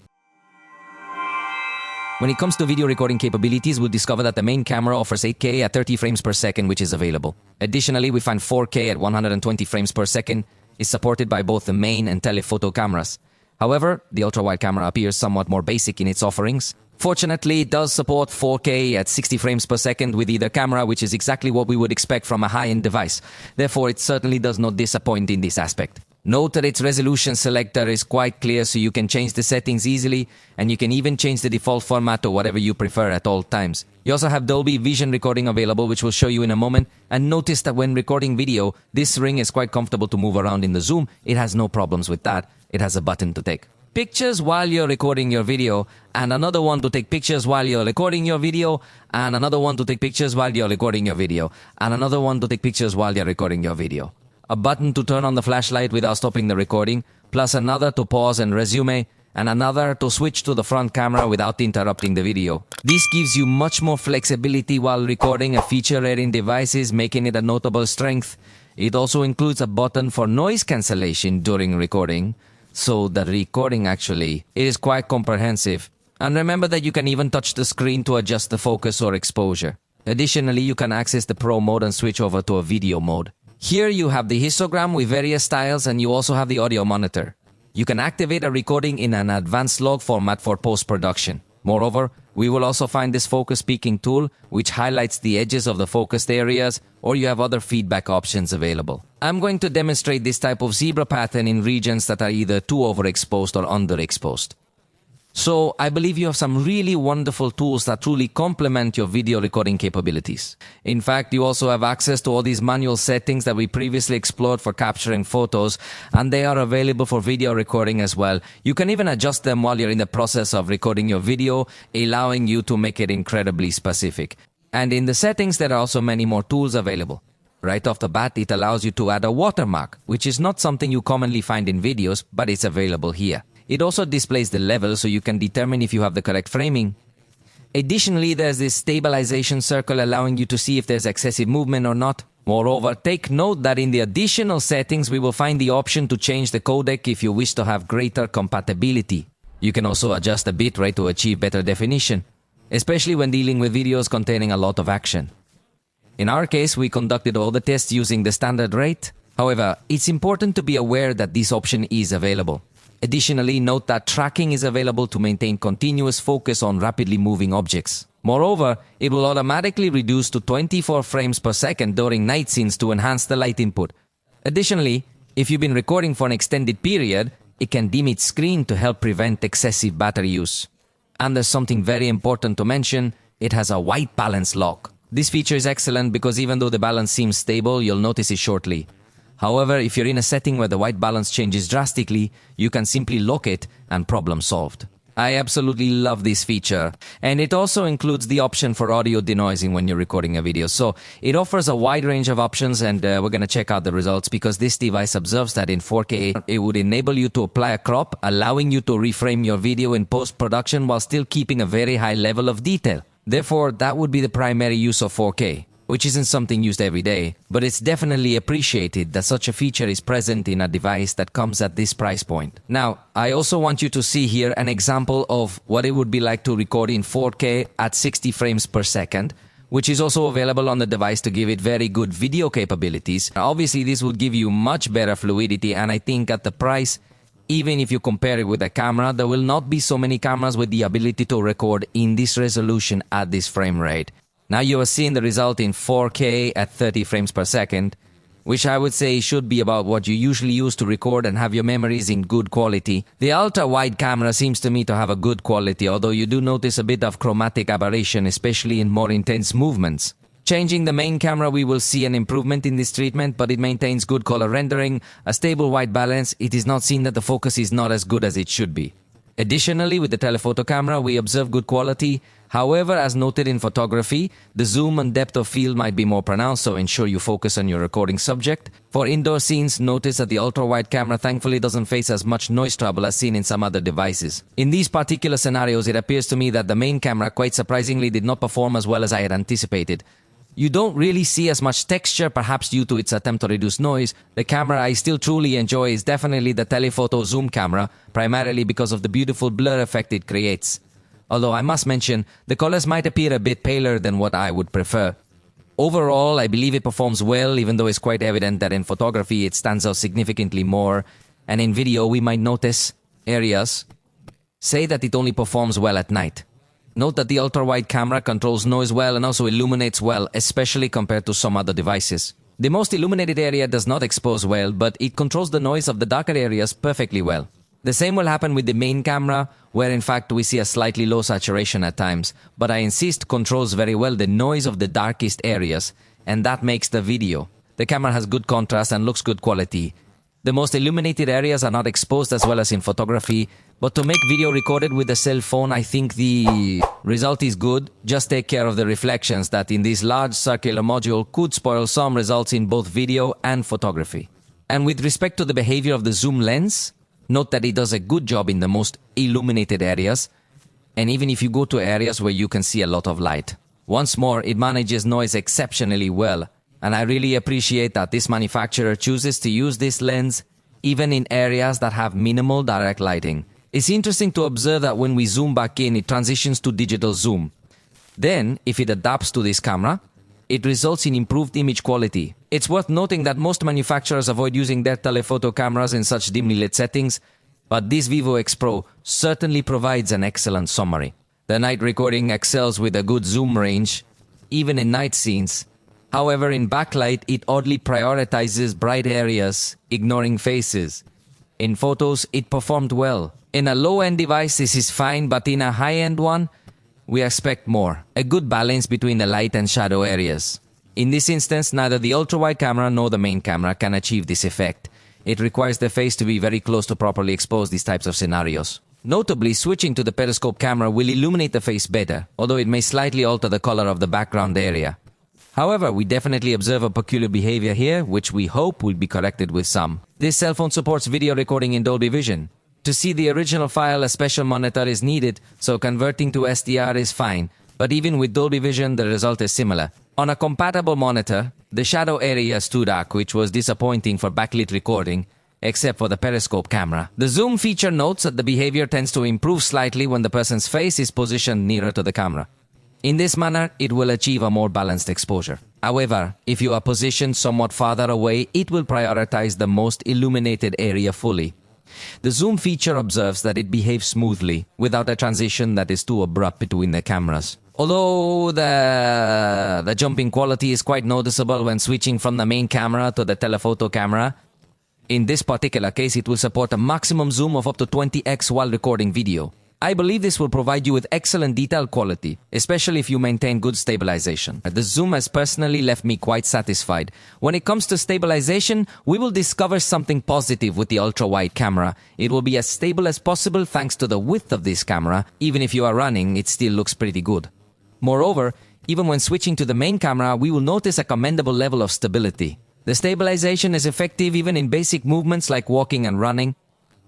When it comes to video recording capabilities, we'll discover that the main camera offers 8K at 30 frames per second, which is available. Additionally, we find 4K at 120 frames per second is supported by both the main and telephoto cameras. However, the ultra-wide camera appears somewhat more basic in its offerings. Fortunately, it does support 4K at 60 frames per second with either camera, which is exactly what we would expect from a high-end device. Therefore, it certainly does not disappoint in this aspect. Note that its resolution selector is quite clear, so you can change the settings easily, and you can even change the default format to whatever you prefer at all times. You also have Dolby Vision recording available, which we'll show you in a moment, and notice that when recording video, this ring is quite comfortable to move around in the zoom. It has no problems with that. It has a button to take pictures while you're recording your video, and another one to take pictures while you're recording your video, and another one to take pictures while you're recording your video, and another one to take pictures while you're recording your video. A button to turn on the flashlight without stopping the recording, plus another to pause and resume, and another to switch to the front camera without interrupting the video. This gives you much more flexibility while recording, a feature rare in devices, making it a notable strength. It also includes a button for noise cancellation during recording, so the recording actually is quite comprehensive. And remember that you can even touch the screen to adjust the focus or exposure. Additionally, you can access the Pro mode and switch over to a video mode. Here you have the histogram with various styles, and you also have the audio monitor. You can activate a recording in an advanced log format for post-production. Moreover, we will also find this focus peaking tool, which highlights the edges of the focused areas, or you have other feedback options available. I'm going to demonstrate this type of zebra pattern in regions that are either too overexposed or underexposed. So, I believe you have some really wonderful tools that truly complement your video recording capabilities. In fact, you also have access to all these manual settings that we previously explored for capturing photos, and they are available for video recording as well. You can even adjust them while you're in the process of recording your video, allowing you to make it incredibly specific. And in the settings, there are also many more tools available. Right off the bat, it allows you to add a watermark, which is not something you commonly find in videos, but it's available here. It also displays the level so you can determine if you have the correct framing. Additionally, there's this stabilization circle allowing you to see if there's excessive movement or not. Moreover, take note that in the additional settings, we will find the option to change the codec if you wish to have greater compatibility. You can also adjust the bitrate to achieve better definition, especially when dealing with videos containing a lot of action. In our case, we conducted all the tests using the standard rate. However, it's important to be aware that this option is available. Additionally, note that tracking is available to maintain continuous focus on rapidly moving objects. Moreover, it will automatically reduce to 24 frames per second during night scenes to enhance the light input. Additionally, if you've been recording for an extended period, it can dim its screen to help prevent excessive battery use. And there's something very important to mention, it has a white balance lock. This feature is excellent because even though the balance seems stable, you'll notice it shortly. However, if you're in a setting where the white balance changes drastically, you can simply lock it and problem solved. I absolutely love this feature. And it also includes the option for audio denoising when you're recording a video. So it offers a wide range of options, and we're going to check out the results because this device observes that in 4K, it would enable you to apply a crop, allowing you to reframe your video in post-production while still keeping a very high level of detail. Therefore, that would be the primary use of 4K. Which isn't something used every day, but it's definitely appreciated that such a feature is present in a device that comes at this price point. Now, I also want you to see here an example of what it would be like to record in 4K at 60 frames per second, which is also available on the device to give it very good video capabilities. Obviously, this would give you much better fluidity, and I think at the price, even if you compare it with a camera, there will not be so many cameras with the ability to record in this resolution at this frame rate. Now you are seeing the result in 4K at 30 frames per second. which I would say should be about what you usually use to record and have your memories in good quality. The ultra-wide camera seems to me to have a good quality, although you do notice a bit of chromatic aberration, especially in more intense movements. Changing the main camera, we will see an improvement in this treatment, but it maintains good color rendering, a stable white balance. It is not seen that the focus is not as good as it should be. Additionally, with the telephoto camera, we observe good quality. However, as noted in photography, the zoom and depth of field might be more pronounced, so ensure you focus on your recording subject. For indoor scenes, notice that the ultra-wide camera thankfully doesn't face as much noise trouble as seen in some other devices. In these particular scenarios, it appears to me that the main camera quite surprisingly did not perform as well as I had anticipated. You don't really see as much texture, perhaps due to its attempt to reduce noise. The camera I still truly enjoy is definitely the telephoto zoom camera, primarily because of the beautiful blur effect it creates. Although I must mention, the colors might appear a bit paler than what I would prefer. Overall, I believe it performs well, even though it's quite evident that in photography it stands out significantly more, and in video we might notice areas say that it only performs well at night. Note that the ultra-wide camera controls noise well and also illuminates well, especially compared to some other devices. The most illuminated area does not expose well, but it controls the noise of the darker areas perfectly well. The same will happen with the main camera, where in fact we see a slightly low saturation at times, but I insist controls very well the noise of the darkest areas, and that makes the video. The camera has good contrast and looks good quality. The most illuminated areas are not exposed as well as in photography, but to make video recorded with a cell phone, I think the result is good. Just take care of the reflections that in this large circular module could spoil some results in both video and photography. And with respect to the behavior of the zoom lens, note that it does a good job in the most illuminated areas, and even if you go to areas where you can see a lot of light. Once more, it manages noise exceptionally well, and I really appreciate that this manufacturer chooses to use this lens even in areas that have minimal direct lighting. It's interesting to observe that when we zoom back in, it transitions to digital zoom. Then, if it adapts to this camera, it results in improved image quality. It's worth noting that most manufacturers avoid using their telephoto cameras in such dimly lit settings, but this Vivo X Pro certainly provides an excellent summary. The night recording excels with a good zoom range, even in night scenes. However, in backlight, it oddly prioritizes bright areas, ignoring faces. In photos, it performed well. In a low-end device, this is fine, but in a high-end one, we expect more. A good balance between the light and shadow areas. In this instance, neither the ultra-wide camera nor the main camera can achieve this effect. It requires the face to be very close to properly expose these types of scenarios. Notably, switching to the periscope camera will illuminate the face better, although it may slightly alter the color of the background area. However, we definitely observe a peculiar behavior here, which we hope will be corrected with some. This cell phone supports video recording in Dolby Vision. To see the original file, a special monitor is needed, so converting to SDR is fine. But even with Dolby Vision, the result is similar. On a compatible monitor, the shadow area is too dark, which was disappointing for backlit recording, except for the periscope camera. The zoom feature notes that the behavior tends to improve slightly when the person's face is positioned nearer to the camera. In this manner, it will achieve a more balanced exposure. However, if you are positioned somewhat farther away, it will prioritize the most illuminated area fully. The zoom feature observes that it behaves smoothly, without a transition that is too abrupt between the cameras. Although the jump in quality is quite noticeable when switching from the main camera to the telephoto camera, in this particular case it will support a maximum zoom of up to 20x while recording video. I believe this will provide you with excellent detail quality, especially if you maintain good stabilization. The zoom has personally left me quite satisfied. When it comes to stabilization, we will discover something positive with the ultra-wide camera. It will be as stable as possible thanks to the width of this camera. Even if you are running, it still looks pretty good. Moreover, even when switching to the main camera, we will notice a commendable level of stability. The stabilization is effective even in basic movements like walking and running.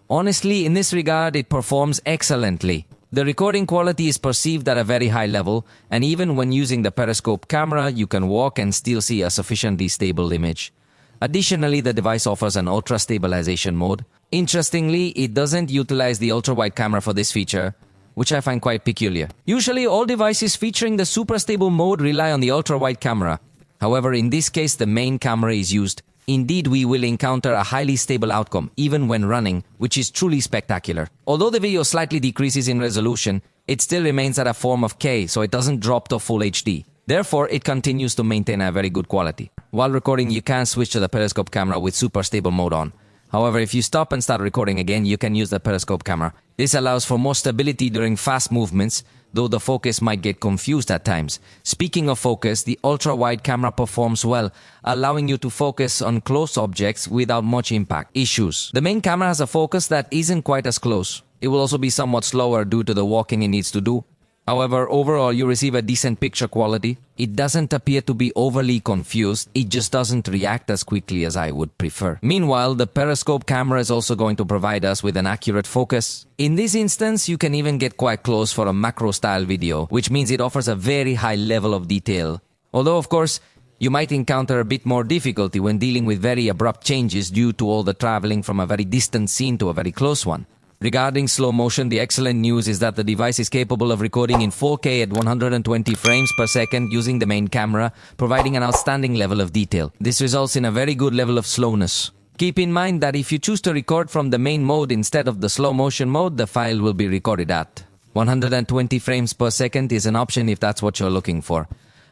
Honestly, in this regard, it performs excellently. The recording quality is perceived at a very high level, and even when using the periscope camera, you can walk and still see a sufficiently stable image. Additionally, the device offers an ultra stabilization mode. Interestingly, it doesn't utilize the ultra-wide camera for this feature, which I find quite peculiar. Usually, all devices featuring the super stable mode rely on the ultra-wide camera. However, in this case, the main camera is used. Indeed, we will encounter a highly stable outcome, even when running, which is truly spectacular. Although the video slightly decreases in resolution, it still remains at a form of K, so it doesn't drop to full HD. Therefore, it continues to maintain a very good quality. While recording, you can switch to the periscope camera with super stable mode on. However, if you stop and start recording again, you can use the periscope camera. This allows for more stability during fast movements, though the focus might get confused at times. Speaking of focus, the ultra-wide camera performs well, allowing you to focus on close objects without much impact issues. The main camera has a focus that isn't quite as close. It will also be somewhat slower due to the walking it needs to do. However, overall, you receive a decent picture quality. It doesn't appear to be overly confused, it just doesn't react as quickly as I would prefer. Meanwhile, the periscope camera is also going to provide us with an accurate focus. In this instance, you can even get quite close for a macro-style video, which means it offers a very high level of detail. Although, of course, you might encounter a bit more difficulty when dealing with very abrupt changes due to all the traveling from a very distant scene to a very close one. Regarding slow motion, the excellent news is that the device is capable of recording in 4K at 120 frames per second using the main camera, providing an outstanding level of detail. This results in a very good level of slowness. Keep in mind that if you choose to record from the main mode instead of the slow motion mode, the file will be recorded at 120 frames per second is an option if that's what you're looking for.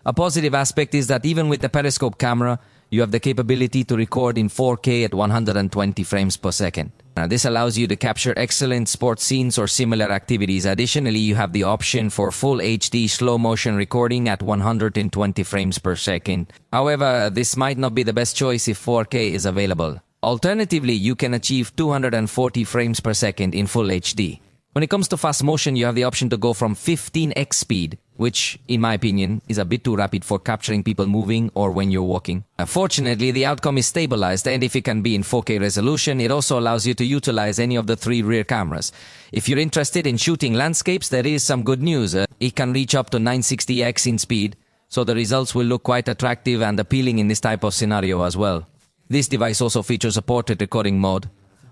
A positive aspect is that even with the periscope camera, you have the capability to record in 4K at 120 frames per second. Now, this allows you to capture excellent sports scenes or similar activities. Additionally, you have the option for full HD slow motion recording at 120 frames per second. However, this might not be the best choice if 4K is available. Alternatively, you can achieve 240 frames per second in full HD. When it comes to fast motion, you have the option to go from 15x speed, which, in my opinion, is a bit too rapid for capturing people moving or when you're walking. Fortunately, the outcome is stabilized, and if it can be in 4K resolution, it also allows you to utilize any of the 3 rear cameras. If you're interested in shooting landscapes, there is some good news. It can reach up to 960x in speed, so the results will look quite attractive and appealing in this type of scenario as well. This device also features a portrait recording mode,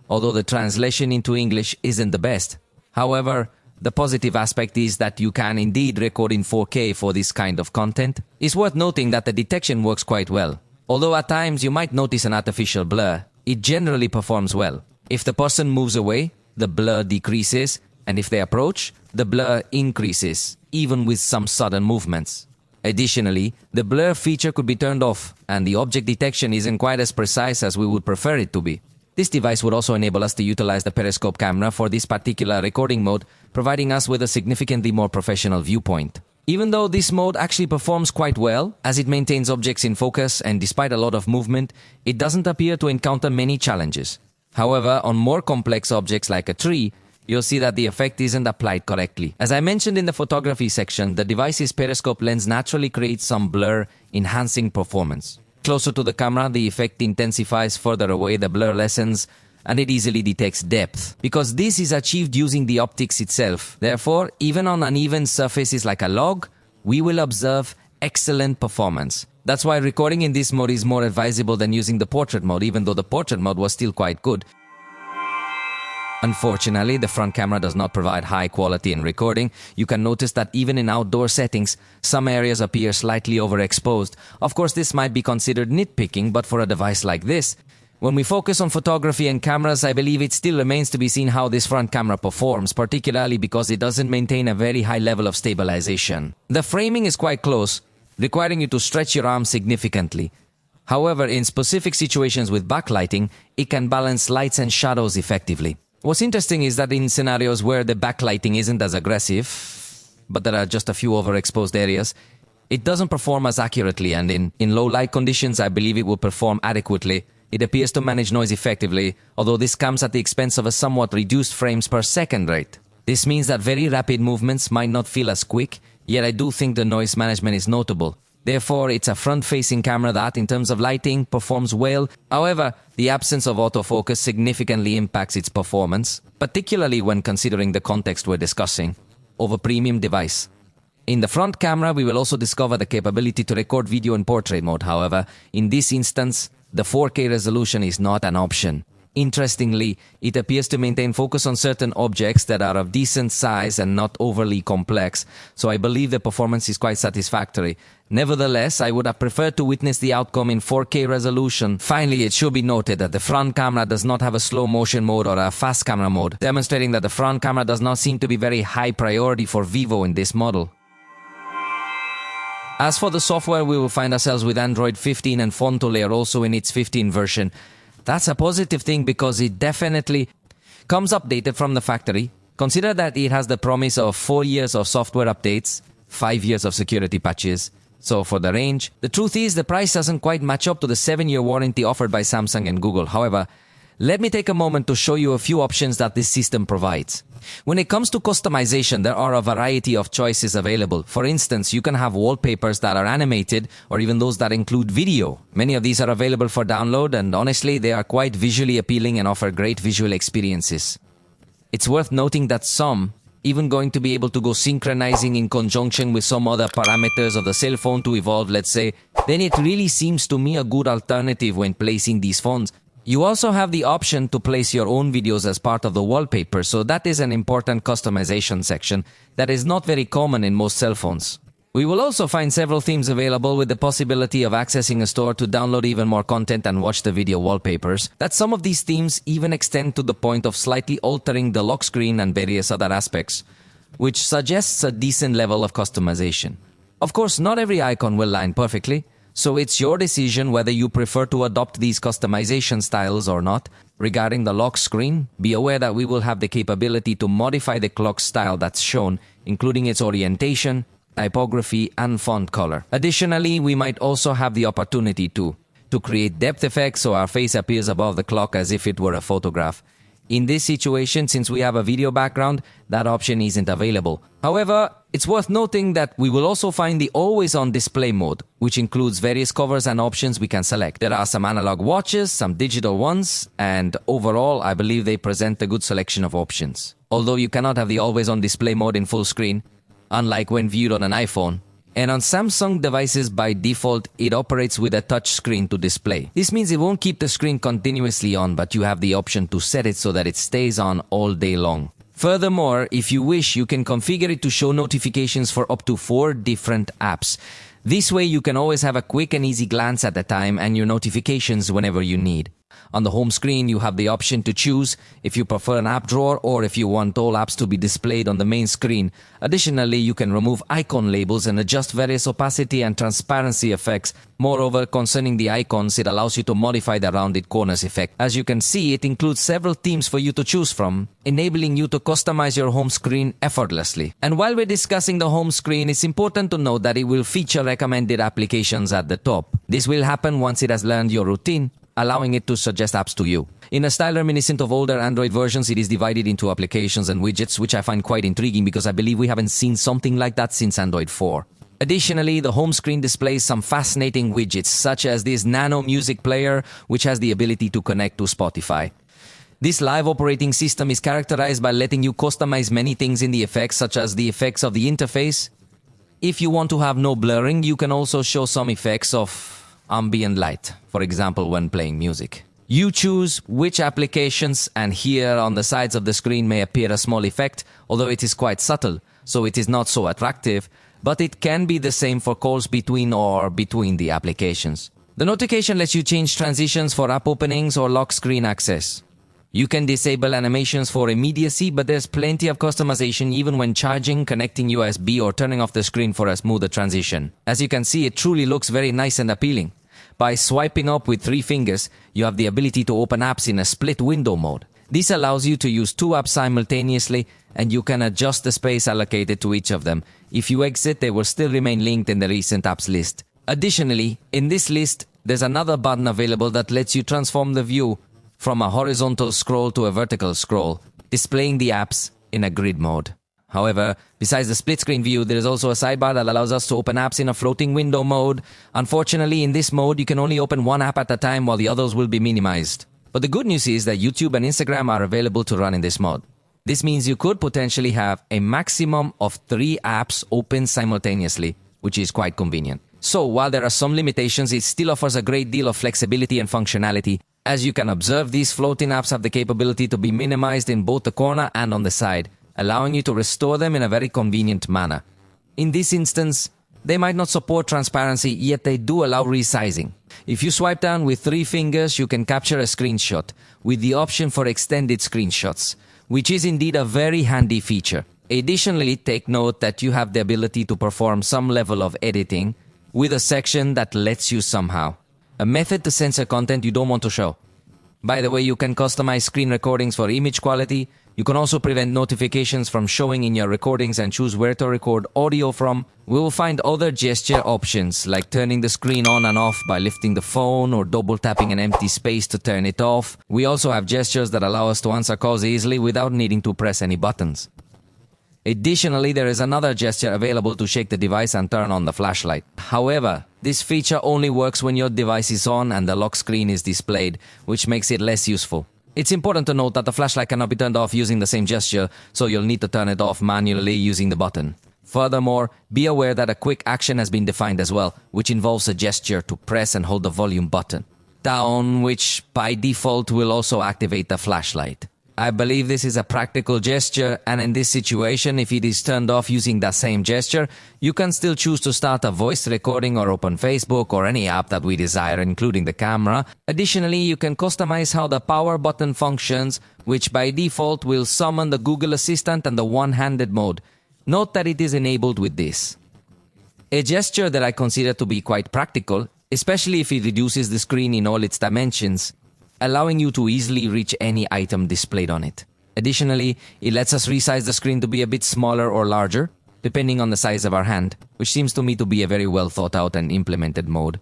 although the translation into English isn't the best. However, the positive aspect is that you can indeed record in 4K for this kind of content. It's worth noting that the detection works quite well. Although at times you might notice an artificial blur, it generally performs well. If the person moves away, the blur decreases, and if they approach, the blur increases, even with some sudden movements. Additionally, the blur feature could be turned off, and the object detection isn't quite as precise as we would prefer it to be. This device would also enable us to utilize the periscope camera for this particular recording mode, providing us with a significantly more professional viewpoint. Even though this mode actually performs quite well, as it maintains objects in focus and despite a lot of movement, it doesn't appear to encounter many challenges. However, on more complex objects like a tree, you'll see that the effect isn't applied correctly. As I mentioned in the photography section, the device's periscope lens naturally creates some blur, enhancing performance. Closer to the camera, the effect intensifies. Further away, the blur lessens, and it easily detects depth, because this is achieved using the optics itself. Therefore, even on uneven surfaces like a log, we will observe excellent performance. That's why recording in this mode is more advisable than using the portrait mode, even though the portrait mode was still quite good. Unfortunately, the front camera does not provide high quality in recording. You can notice that even in outdoor settings, some areas appear slightly overexposed. Of course, this might be considered nitpicking, but for a device like this, when we focus on photography and cameras, I believe it still remains to be seen how this front camera performs, particularly because it doesn't maintain a very high level of stabilization. The framing is quite close, requiring you to stretch your arm significantly. However, in specific situations with backlighting, it can balance lights and shadows effectively. What's interesting is that in scenarios where the backlighting isn't as aggressive, but there are just a few overexposed areas, it doesn't perform as accurately, and in low light conditions, I believe it will perform adequately. It appears to manage noise effectively, although this comes at the expense of a somewhat reduced frames per second rate. This means that very rapid movements might not feel as quick, yet I do think the noise management is notable. Therefore, it's a front-facing camera that, in terms of lighting, performs well. However, the absence of autofocus significantly impacts its performance, particularly when considering the context we're discussing, of a premium device. In the front camera, we will also discover the capability to record video in portrait mode. However, in this instance, the 4K resolution is not an option. Interestingly, it appears to maintain focus on certain objects that are of decent size and not overly complex, so I believe the performance is quite satisfactory. Nevertheless, I would have preferred to witness the outcome in 4K resolution. Finally, it should be noted that the front camera does not have a slow motion mode or a fast camera mode, demonstrating that the front camera does not seem to be very high priority for Vivo in this model. As for the software, we will find ourselves with Android 15 and Fonto layer also in its 15 version. That's a positive thing because it definitely comes updated from the factory. Consider that it has the promise of 4 years of software updates, 5 years of security patches. So for the range, the truth is the price doesn't quite match up to the 7-year warranty offered by Samsung and Google. However, let me take a moment to show you a few options that this system provides. When it comes to customization, there are a variety of choices available. For instance, you can have wallpapers that are animated or even those that include video. Many of these are available for download and honestly, they are quite visually appealing and offer great visual experiences. It's worth noting that some even going to be able to go synchronizing in conjunction with some other parameters of the cell phone to evolve, let's say, then it really seems to me a good alternative when placing these phones. You also have the option to place your own videos as part of the wallpaper, so that is an important customization section that is not very common in most cell phones. We will also find several themes available with the possibility of accessing a store to download even more content and watch the video wallpapers. That some of these themes even extend to the point of slightly altering the lock screen and various other aspects, which suggests a decent level of customization. Of course, not every icon will line perfectly, so it's your decision whether you prefer to adopt these customization styles or not. Regarding the lock screen, be aware that we will have the capability to modify the clock style that's shown, including its orientation, typography, and font color. Additionally, we might also have the opportunity to create depth effects so our face appears above the clock as if it were a photograph. In this situation, since we have a video background, that option isn't available. However, it's worth noting that we will also find the always-on display mode, which includes various covers and options we can select. There are some analog watches, some digital ones, and overall, I believe they present a good selection of options. Although you cannot have the always-on display mode in full screen, unlike when viewed on an iPhone. And on Samsung devices by default, it operates with a touch screen to display. This means it won't keep the screen continuously on, but you have the option to set it so that it stays on all day long. Furthermore, if you wish, you can configure it to show notifications for up to 4 different apps. This way you can always have a quick and easy glance at a time and your notifications whenever you need. On the home screen, you have the option to choose if you prefer an app drawer or if you want all apps to be displayed on the main screen. Additionally, you can remove icon labels and adjust various opacity and transparency effects. Moreover, concerning the icons, it allows you to modify the rounded corners effect. As you can see, it includes several themes for you to choose from, enabling you to customize your home screen effortlessly. And while we're discussing the home screen, it's important to note that it will feature recommended applications at the top. This will happen once it has learned your routine, allowing it to suggest apps to you. In a style reminiscent of older Android versions, it is divided into applications and widgets, which I find quite intriguing because I believe we haven't seen something like that since Android 4. Additionally, the home screen displays some fascinating widgets, such as this Nano music player, which has the ability to connect to Spotify. This live operating system is characterized by letting you customize many things in the effects, such as the effects of the interface. If you want to have no blurring, you can also show some effects of ambient light, for example, when playing music. You choose which applications, and here on the sides of the screen may appear a small effect, although it is quite subtle, so it is not so attractive, but it can be the same for calls between the applications. The notification lets you change transitions for app openings or lock screen access. You can disable animations for immediacy, but there's plenty of customization even when charging, connecting USB, or turning off the screen for a smoother transition. As you can see, it truly looks very nice and appealing. By swiping up with 3 fingers, you have the ability to open apps in a split window mode. This allows you to use 2 apps simultaneously, and you can adjust the space allocated to each of them. If you exit, they will still remain linked in the recent apps list. Additionally, in this list, there's another button available that lets you transform the view from a horizontal scroll to a vertical scroll, displaying the apps in a grid mode. However, besides the split screen view, there is also a sidebar that allows us to open apps in a floating window mode. Unfortunately, in this mode, you can only open 1 app at a time while the others will be minimized. But the good news is that YouTube and Instagram are available to run in this mode. This means you could potentially have a maximum of 3 apps open simultaneously, which is quite convenient. So while there are some limitations, it still offers a great deal of flexibility and functionality. As you can observe, these floating apps have the capability to be minimized in both the corner and on the side, allowing you to restore them in a very convenient manner. In this instance, they might not support transparency, yet they do allow resizing. If you swipe down with 3 fingers, you can capture a screenshot with the option for extended screenshots, which is indeed a very handy feature. Additionally, take note that you have the ability to perform some level of editing with a section that lets you somehow. A method to censor content you don't want to show. By the way, you can customize screen recordings for image quality. You can also prevent notifications from showing in your recordings and choose where to record audio from. We will find other gesture options like turning the screen on and off by lifting the phone or double tapping an empty space to turn it off. We also have gestures that allow us to answer calls easily without needing to press any buttons. Additionally, there is another gesture available to shake the device and turn on the flashlight. However, this feature only works when your device is on and the lock screen is displayed, which makes it less useful. It's important to note that the flashlight cannot be turned off using the same gesture, so you'll need to turn it off manually using the button. Furthermore, be aware that a quick action has been defined as well, which involves a gesture to press and hold the volume button down, which by default will also activate the flashlight. I believe this is a practical gesture, and in this situation, if it is turned off using that same gesture, you can still choose to start a voice recording or open Facebook or any app that we desire, including the camera. Additionally, you can customize how the power button functions, which by default will summon the Google Assistant and the one-handed mode. Note that it is enabled with this. A gesture that I consider to be quite practical, especially if it reduces the screen in all its dimensions, allowing you to easily reach any item displayed on it. Additionally, it lets us resize the screen to be a bit smaller or larger, depending on the size of our hand, which seems to me to be a very well thought out and implemented mode.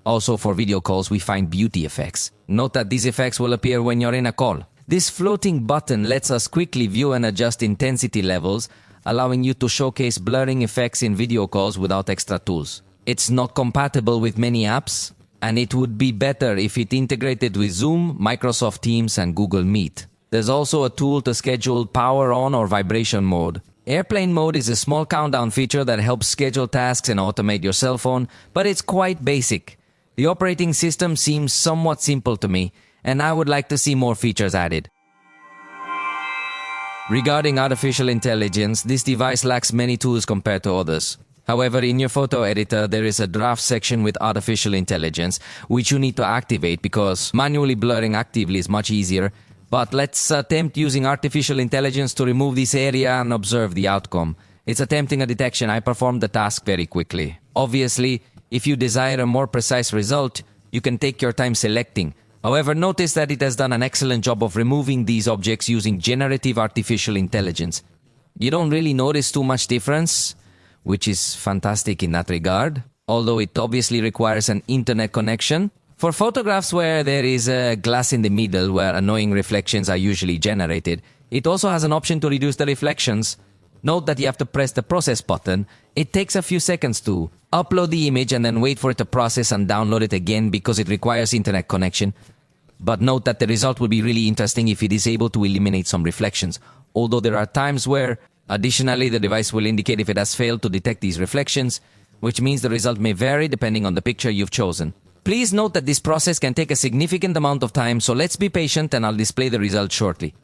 Also, for video calls, we find beauty effects. Note that these effects will appear when you're in a call. This floating button lets us quickly view and adjust intensity levels, allowing you to showcase blurring effects in video calls without extra tools. It's not compatible with many apps, and it would be better if it integrated with Zoom, Microsoft Teams, and Google Meet. There's also a tool to schedule power on or vibration mode. Airplane mode is a small countdown feature that helps schedule tasks and automate your cell phone, but it's quite basic. The operating system seems somewhat simple to me, and I would like to see more features added. Regarding artificial intelligence, this device lacks many tools compared to others. However, in your photo editor, there is a draft section with artificial intelligence, which you need to activate because manually blurring actively is much easier. But let's attempt using artificial intelligence to remove this area and observe the outcome. It's attempting a detection. I performed the task very quickly. Obviously, if you desire a more precise result, you can take your time selecting. However, notice that it has done an excellent job of removing these objects using generative artificial intelligence. You don't really notice too much difference, which is fantastic in that regard, although it obviously requires an internet connection. For photographs where there is a glass in the middle where annoying reflections are usually generated, it also has an option to reduce the reflections. Note that you have to press the process button. It takes a few seconds to upload the image and then wait for it to process and download it again because it requires internet connection. But note that the result will be really interesting if it is able to eliminate some reflections, although there are times where additionally, the device will indicate if it has failed to detect these reflections, which means the result may vary depending on the picture you've chosen. Please note that this process can take a significant amount of time, so let's be patient and I'll display the result shortly.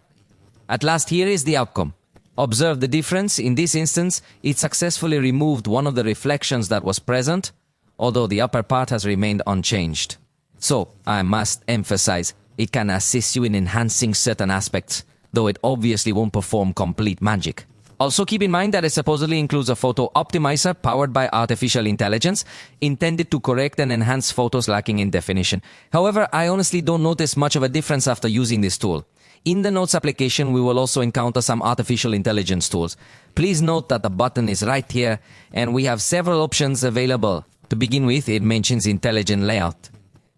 At last, here is the outcome. Observe the difference. In this instance, it successfully removed one of the reflections that was present, although the upper part has remained unchanged. So, I must emphasize, it can assist you in enhancing certain aspects, though it obviously won't perform complete magic. Also keep in mind that it supposedly includes a photo optimizer powered by artificial intelligence, intended to correct and enhance photos lacking in definition. However, I honestly don't notice much of a difference after using this tool. In the Notes application, we will also encounter some artificial intelligence tools. Please note that the button is right here, and we have several options available. To begin with, it mentions intelligent layout.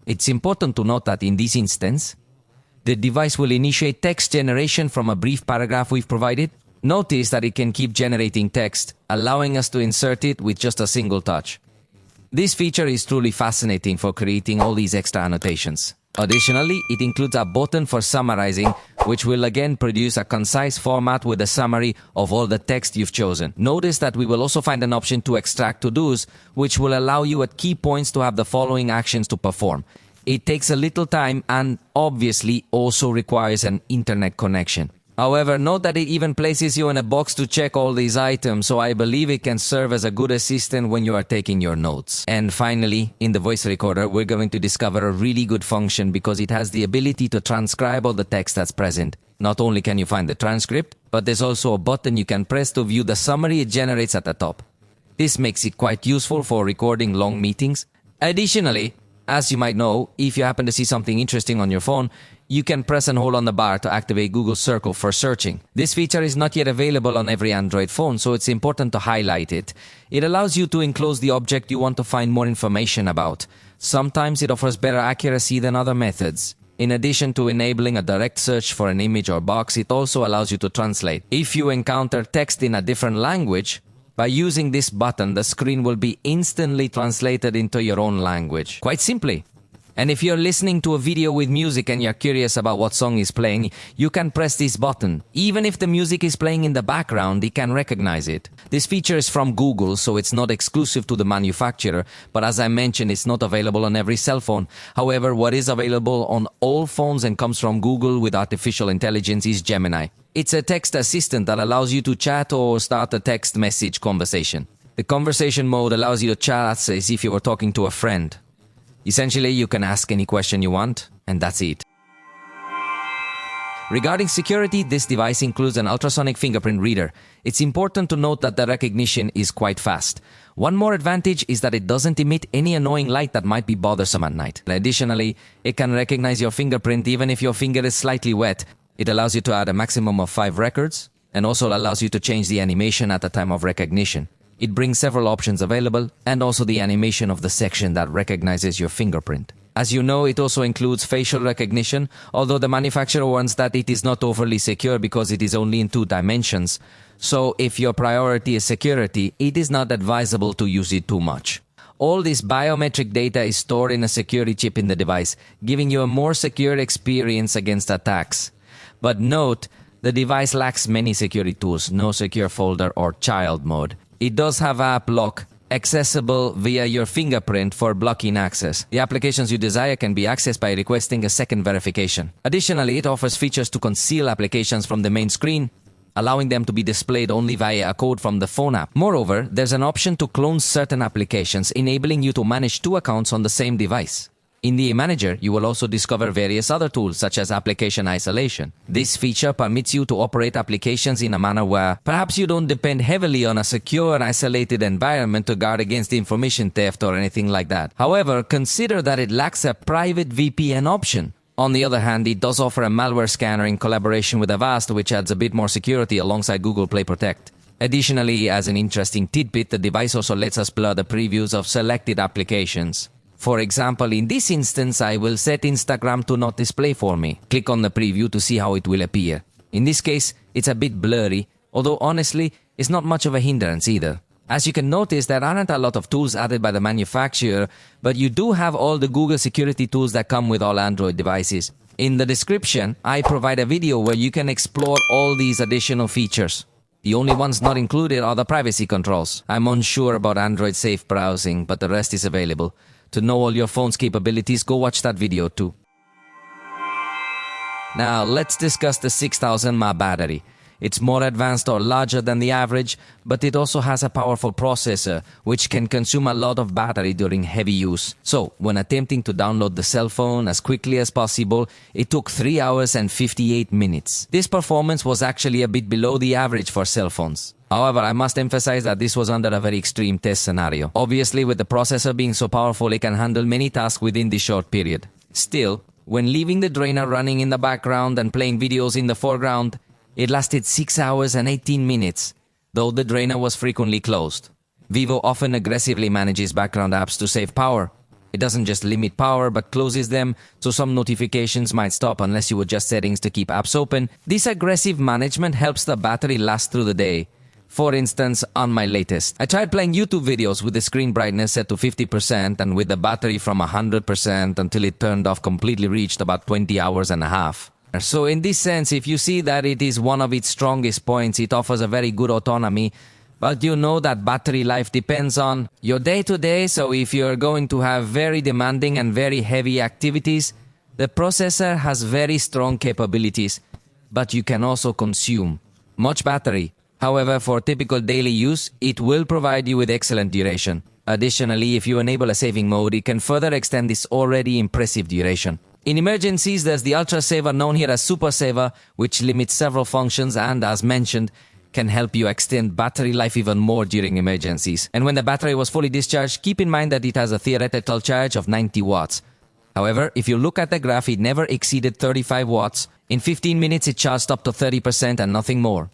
It's important to note that in this instance, the device will initiate text generation from a brief paragraph we've provided. Notice that it can keep generating text, allowing us to insert it with just a single touch. This feature is truly fascinating for creating all these extra annotations. Additionally, it includes a button for summarizing, which will again produce a concise format with a summary of all the text you've chosen. Notice that we will also find an option to extract to-dos, which will allow you at key points to have the following actions to perform. It takes a little time and obviously also requires an internet connection. However, note that it even places you in a box to check all these items, so I believe it can serve as a good assistant when you are taking your notes. And finally, in the voice recorder, we're going to discover a really good function because it has the ability to transcribe all the text that's present. Not only can you find the transcript, but there's also a button you can press to view the summary it generates at the top. This makes it quite useful for recording long meetings. Additionally, as you might know, if you happen to see something interesting on your phone, you can press and hold on the bar to activate Google Circle for searching. This feature is not yet available on every Android phone, so it's important to highlight it. It allows you to enclose the object you want to find more information about. Sometimes it offers better accuracy than other methods. In addition to enabling a direct search for an image or box, it also allows you to translate. If you encounter text in a different language, by using this button, the screen will be instantly translated into your own language. Quite simply. And if you're listening to a video with music and you're curious about what song is playing, you can press this button. Even if the music is playing in the background, it can recognize it. This feature is from Google, so it's not exclusive to the manufacturer, but as I mentioned, it's not available on every cell phone. However, what is available on all phones and comes from Google with artificial intelligence is Gemini. It's a text assistant that allows you to chat or start a text message conversation. The conversation mode allows you to chat as if you were talking to a friend. Essentially, you can ask any question you want, and that's it. Regarding security, this device includes an ultrasonic fingerprint reader. It's important to note that the recognition is quite fast. One more advantage is that it doesn't emit any annoying light that might be bothersome at night. Additionally, it can recognize your fingerprint even if your finger is slightly wet. It allows you to add a maximum of 5 records, and also allows you to change the animation at the time of recognition. It brings several options available, and also the animation of the section that recognizes your fingerprint. As you know, it also includes facial recognition, although the manufacturer warns that it is not overly secure because it is only in 2 dimensions. So if your priority is security, it is not advisable to use it too much. All this biometric data is stored in a security chip in the device, giving you a more secure experience against attacks. But note, the device lacks many security tools, no secure folder or child mode. It does have app lock, accessible via your fingerprint for blocking access. The applications you desire can be accessed by requesting a second verification. Additionally, it offers features to conceal applications from the main screen, allowing them to be displayed only via a code from the phone app. Moreover, there's an option to clone certain applications, enabling you to manage 2 accounts on the same device. In the manager, you will also discover various other tools such as application isolation. This feature permits you to operate applications in a manner where perhaps you don't depend heavily on a secure and isolated environment to guard against information theft or anything like that. However, consider that it lacks a private VPN option. On the other hand, it does offer a malware scanner in collaboration with Avast, which adds a bit more security alongside Google Play Protect. Additionally, as an interesting tidbit, the device also lets us blur the previews of selected applications. For example, in this instance, I will set Instagram to not display for me. Click on the preview to see how it will appear. In this case, it's a bit blurry, although honestly, it's not much of a hindrance either. As you can notice, there aren't a lot of tools added by the manufacturer, but you do have all the Google security tools that come with all Android devices. In the description, I provide a video where you can explore all these additional features. The only ones not included are the privacy controls. I'm unsure about Android safe browsing, but the rest is available. To know all your phone's capabilities, go watch that video too. Now, let's discuss the 6000 mAh battery. It's more advanced or larger than the average, but it also has a powerful processor, which can consume a lot of battery during heavy use. So, when attempting to download the cell phone as quickly as possible, it took 3 hours and 58 minutes. This performance was actually a bit below the average for cell phones. However, I must emphasize that this was under a very extreme test scenario. Obviously, with the processor being so powerful, it can handle many tasks within this short period. Still, when leaving the drainer running in the background and playing videos in the foreground, it lasted 6 hours and 18 minutes, though the drainer was frequently closed. Vivo often aggressively manages background apps to save power. It doesn't just limit power, but closes them, so some notifications might stop unless you adjust settings to keep apps open. This aggressive management helps the battery last through the day. For instance, on my latest, I tried playing YouTube videos with the screen brightness set to 50% and with the battery from 100% until it turned off completely, reached about 20 hours and a half. So in this sense, if you see that it is one of its strongest points, it offers a very good autonomy, but you know that battery life depends on your day-to-day, so if you're going to have very demanding and very heavy activities, the processor has very strong capabilities, but you can also consume much battery. However, for typical daily use, it will provide you with excellent duration. Additionally, if you enable a saving mode, it can further extend this already impressive duration. In emergencies, there's the Ultra Saver known here as Super Saver, which limits several functions and, as mentioned, can help you extend battery life even more during emergencies. And when the battery was fully discharged, keep in mind that it has a theoretical charge of 90 watts. However, if you look at the graph, it never exceeded 35 watts. In 15 minutes, it charged up to 30% and nothing more.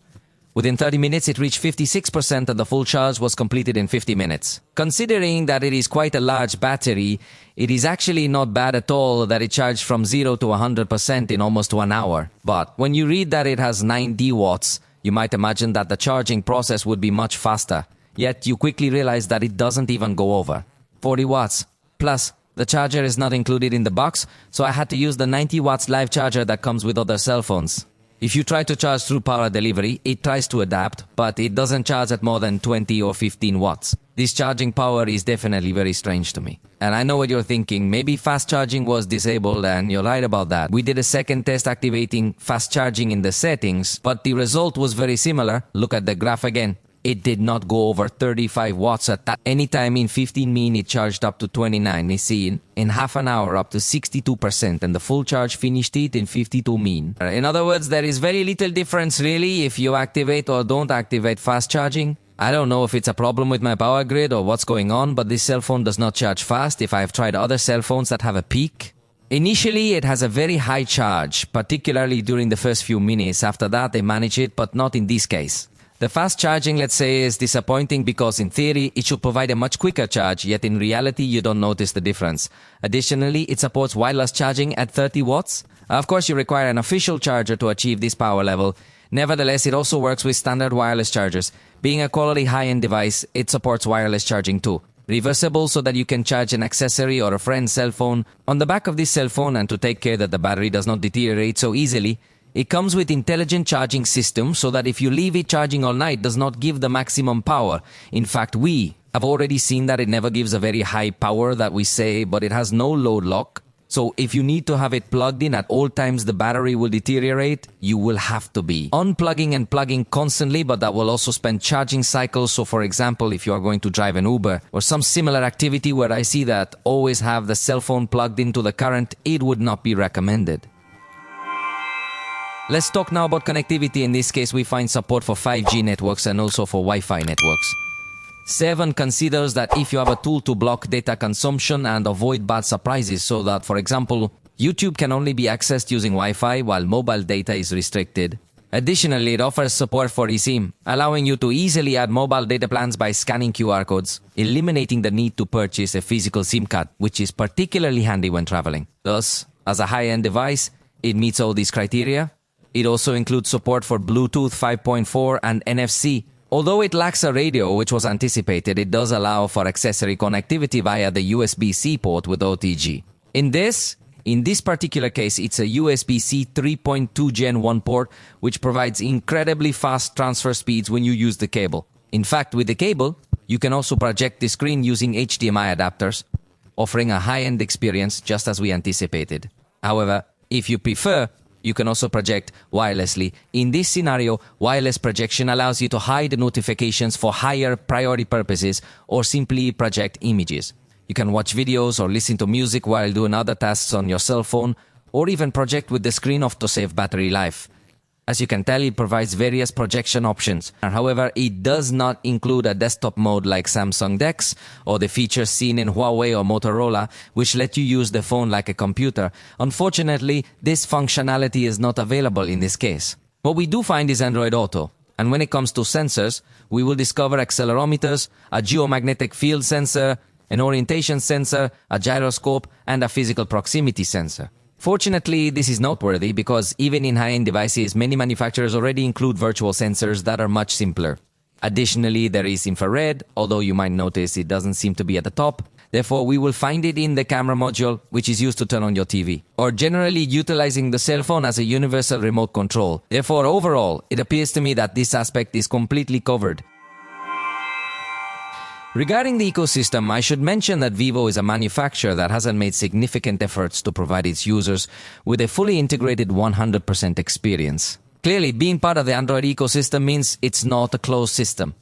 Within 30 minutes, it reached 56% and the full charge was completed in 50 minutes. Considering that it is quite a large battery, it is actually not bad at all that it charged from 0 to 100% in almost 1 hour. But when you read that it has 90 watts, you might imagine that the charging process would be much faster. Yet you quickly realize that it doesn't even go over 40 watts. Plus, the charger is not included in the box, so I had to use the 90 watts live charger that comes with other cell phones. If you try to charge through power delivery, it tries to adapt, but it doesn't charge at more than 20 or 15 watts. This charging power is definitely very strange to me. And I know what you're thinking, maybe fast charging was disabled, and you're right about that. We did a second test activating fast charging in the settings, but the result was very similar. Look at the graph again. It did not go over 35 watts at that. Anytime in 15 minutes, it charged up to 29. You see, in half an hour, up to 62%, and the full charge finished it in 52 min. In other words, there is very little difference really if you activate or don't activate fast charging. I don't know if it's a problem with my power grid or what's going on, but this cell phone does not charge fast if I've tried other cell phones that have a peak. Initially, it has a very high charge, particularly during the first few minutes. After that, they manage it, but not in this case. The fast charging, let's say, is disappointing because in theory, it should provide a much quicker charge, yet in reality, you don't notice the difference. Additionally, it supports wireless charging at 30 watts. Of course, you require an official charger to achieve this power level. Nevertheless, it also works with standard wireless chargers. Being a quality high-end device, it supports wireless charging too. Reversible so that you can charge an accessory or a friend's cell phone. On the back of this cell phone, and to take care that the battery does not deteriorate so easily, it comes with intelligent charging system so that if you leave it charging all night, it does not give the maximum power. In fact, we have already seen that it never gives a very high power that we say, but it has no load lock. So if you need to have it plugged in at all times, the battery will deteriorate. You will have to be unplugging and plugging constantly, but that will also spend charging cycles. So for example, if you are going to drive an Uber or some similar activity where I see that always have the cell phone plugged into the current, it would not be recommended. Let's talk now about connectivity. In this case, we find support for 5G networks and also for Wi-Fi networks. 7 considers that if you have a tool to block data consumption and avoid bad surprises, so that, for example, YouTube can only be accessed using Wi-Fi while mobile data is restricted. Additionally, it offers support for eSIM, allowing you to easily add mobile data plans by scanning QR codes, eliminating the need to purchase a physical SIM card, which is particularly handy when traveling. Thus, as a high-end device, it meets all these criteria. It also includes support for Bluetooth 5.4 and NFC. Although it lacks a radio, which was anticipated, it does allow for accessory connectivity via the USB-C port with OTG. In this particular case, it's a USB-C 3.2 Gen 1 port, which provides incredibly fast transfer speeds when you use the cable. In fact, with the cable, you can also project the screen using HDMI adapters, offering a high-end experience just as we anticipated. However, if you prefer, you can also project wirelessly. In this scenario, wireless projection allows you to hide notifications for higher priority purposes or simply project images. You can watch videos or listen to music while doing other tasks on your cell phone, or even project with the screen off to save battery life. As you can tell, it provides various projection options. However, it does not include a desktop mode like Samsung DeX or the features seen in Huawei or Motorola, which let you use the phone like a computer. Unfortunately, this functionality is not available in this case. What we do find is Android Auto. And when it comes to sensors, we will discover accelerometers, a geomagnetic field sensor, an orientation sensor, a gyroscope, and a physical proximity sensor. Fortunately, this is noteworthy because even in high-end devices, many manufacturers already include virtual sensors that are much simpler. Additionally, there is infrared, although you might notice it doesn't seem to be at the top. Therefore, we will find it in the camera module, which is used to turn on your TV, or generally utilizing the cell phone as a universal remote control. Therefore, overall, it appears to me that this aspect is completely covered. Regarding the ecosystem, I should mention that Vivo is a manufacturer that hasn't made significant efforts to provide its users with a fully integrated 100% experience. Clearly, being part of the Android ecosystem means it's not a closed system.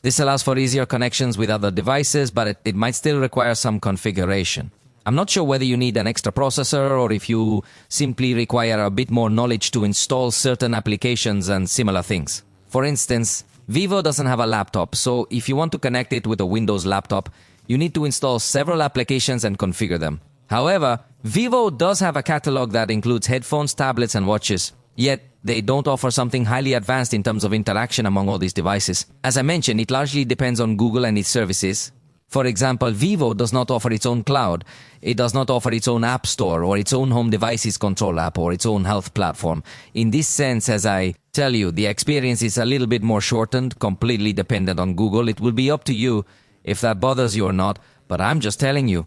This allows for easier connections with other devices, but it might still require some configuration. I'm not sure whether you need an extra processor or if you simply require a bit more knowledge to install certain applications and similar things. For instance, Vivo doesn't have a laptop, so if you want to connect it with a Windows laptop, you need to install several applications and configure them. However, Vivo does have a catalog that includes headphones, tablets, and watches. Yet, they don't offer something highly advanced in terms of interaction among all these devices. As I mentioned, it largely depends on Google and its services. For example, Vivo does not offer its own cloud. It does not offer its own app store or its own home devices control app or its own health platform. In this sense, as I tell you, the experience is a little bit more shortened, completely dependent on Google. It will be up to you if that bothers you or not, but I'm just telling you.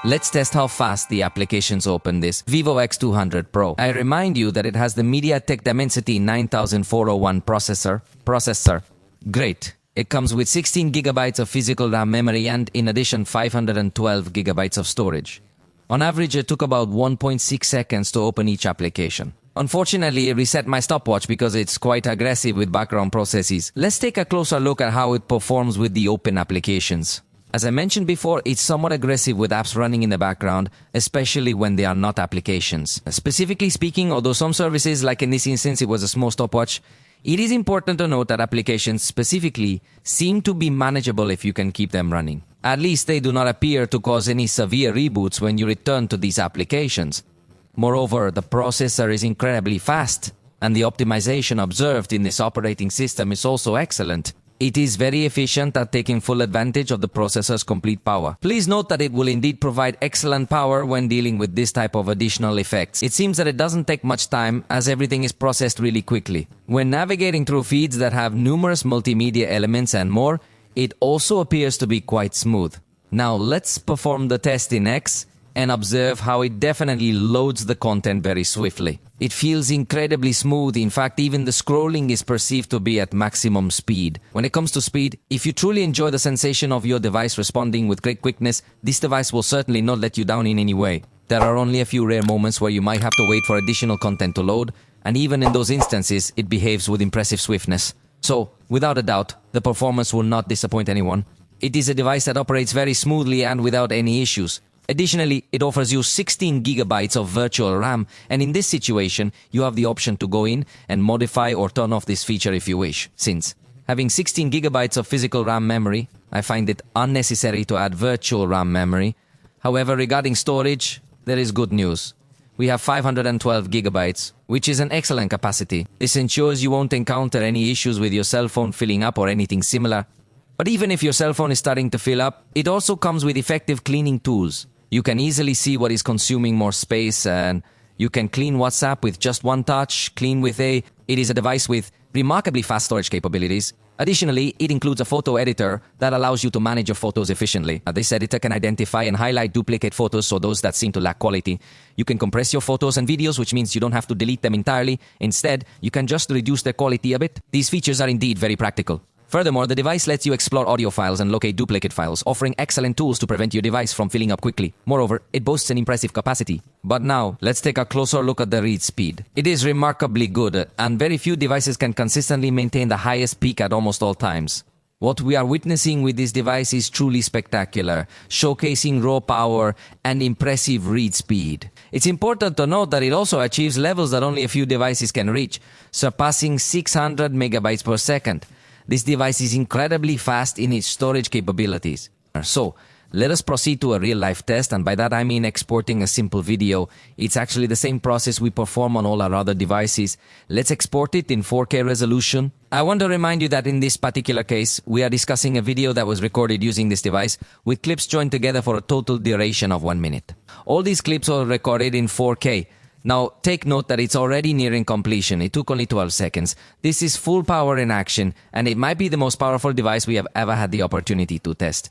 Let's test how fast the applications open this Vivo X200 Pro. I remind you that it has the MediaTek Dimensity 9401 processor. Great. It comes with 16 gigabytes of physical RAM memory and, in addition, 512 gigabytes of storage. On average, it took about 1.6 seconds to open each application. Unfortunately, it reset my stopwatch because it's quite aggressive with background processes. Let's take a closer look at how it performs with the open applications. As I mentioned before, it's somewhat aggressive with apps running in the background, especially when they are not applications. Specifically speaking, although some services, like in this instance it was a small stopwatch, it is important to note that applications specifically seem to be manageable if you can keep them running. At least they do not appear to cause any severe reboots when you return to these applications. Moreover, the processor is incredibly fast, and the optimization observed in this operating system is also excellent. It is very efficient at taking full advantage of the processor's complete power. Please note that it will indeed provide excellent power when dealing with this type of additional effects. It seems that it doesn't take much time as everything is processed really quickly. When navigating through feeds that have numerous multimedia elements and more, it also appears to be quite smooth. Now let's perform the test in X and observe how it definitely loads the content very swiftly. It feels incredibly smooth. In fact, even the scrolling is perceived to be at maximum speed. When it comes to speed, if you truly enjoy the sensation of your device responding with great quickness, this device will certainly not let you down in any way. There are only a few rare moments where you might have to wait for additional content to load, and even in those instances, it behaves with impressive swiftness. So, without a doubt, the performance will not disappoint anyone. It is a device that operates very smoothly and without any issues. Additionally, it offers you 16 gigabytes of virtual RAM, and in this situation, you have the option to go in and modify or turn off this feature if you wish. Since having 16 gigabytes of physical RAM memory, I find it unnecessary to add virtual RAM memory. However, regarding storage, there is good news. We have 512 gigabytes, which is an excellent capacity. This ensures you won't encounter any issues with your cell phone filling up or anything similar. But even if your cell phone is starting to fill up, it also comes with effective cleaning tools. You can easily see what is consuming more space, and you can clean WhatsApp with just one touch, It is a device with remarkably fast storage capabilities. Additionally, it includes a photo editor that allows you to manage your photos efficiently. This editor can identify and highlight duplicate photos, so those that seem to lack quality. You can compress your photos and videos, which means you don't have to delete them entirely. Instead, you can just reduce their quality a bit. These features are indeed very practical. Furthermore, the device lets you explore audio files and locate duplicate files, offering excellent tools to prevent your device from filling up quickly. Moreover, it boasts an impressive capacity. But now, let's take a closer look at the read speed. It is remarkably good, and very few devices can consistently maintain the highest peak at almost all times. What we are witnessing with this device is truly spectacular, showcasing raw power and impressive read speed. It's important to note that it also achieves levels that only a few devices can reach, surpassing 600 megabytes per second. This device is incredibly fast in its storage capabilities. So, let us proceed to a real-life test, and by that I mean exporting a simple video. It's actually the same process we perform on all our other devices. Let's export it in 4K resolution. I want to remind you that in this particular case, we are discussing a video that was recorded using this device, with clips joined together for a total duration of 1 minute. All these clips were recorded in 4K. Now, take note that it's already nearing completion. It took only 12 seconds. This is full power in action, and it might be the most powerful device we have ever had the opportunity to test.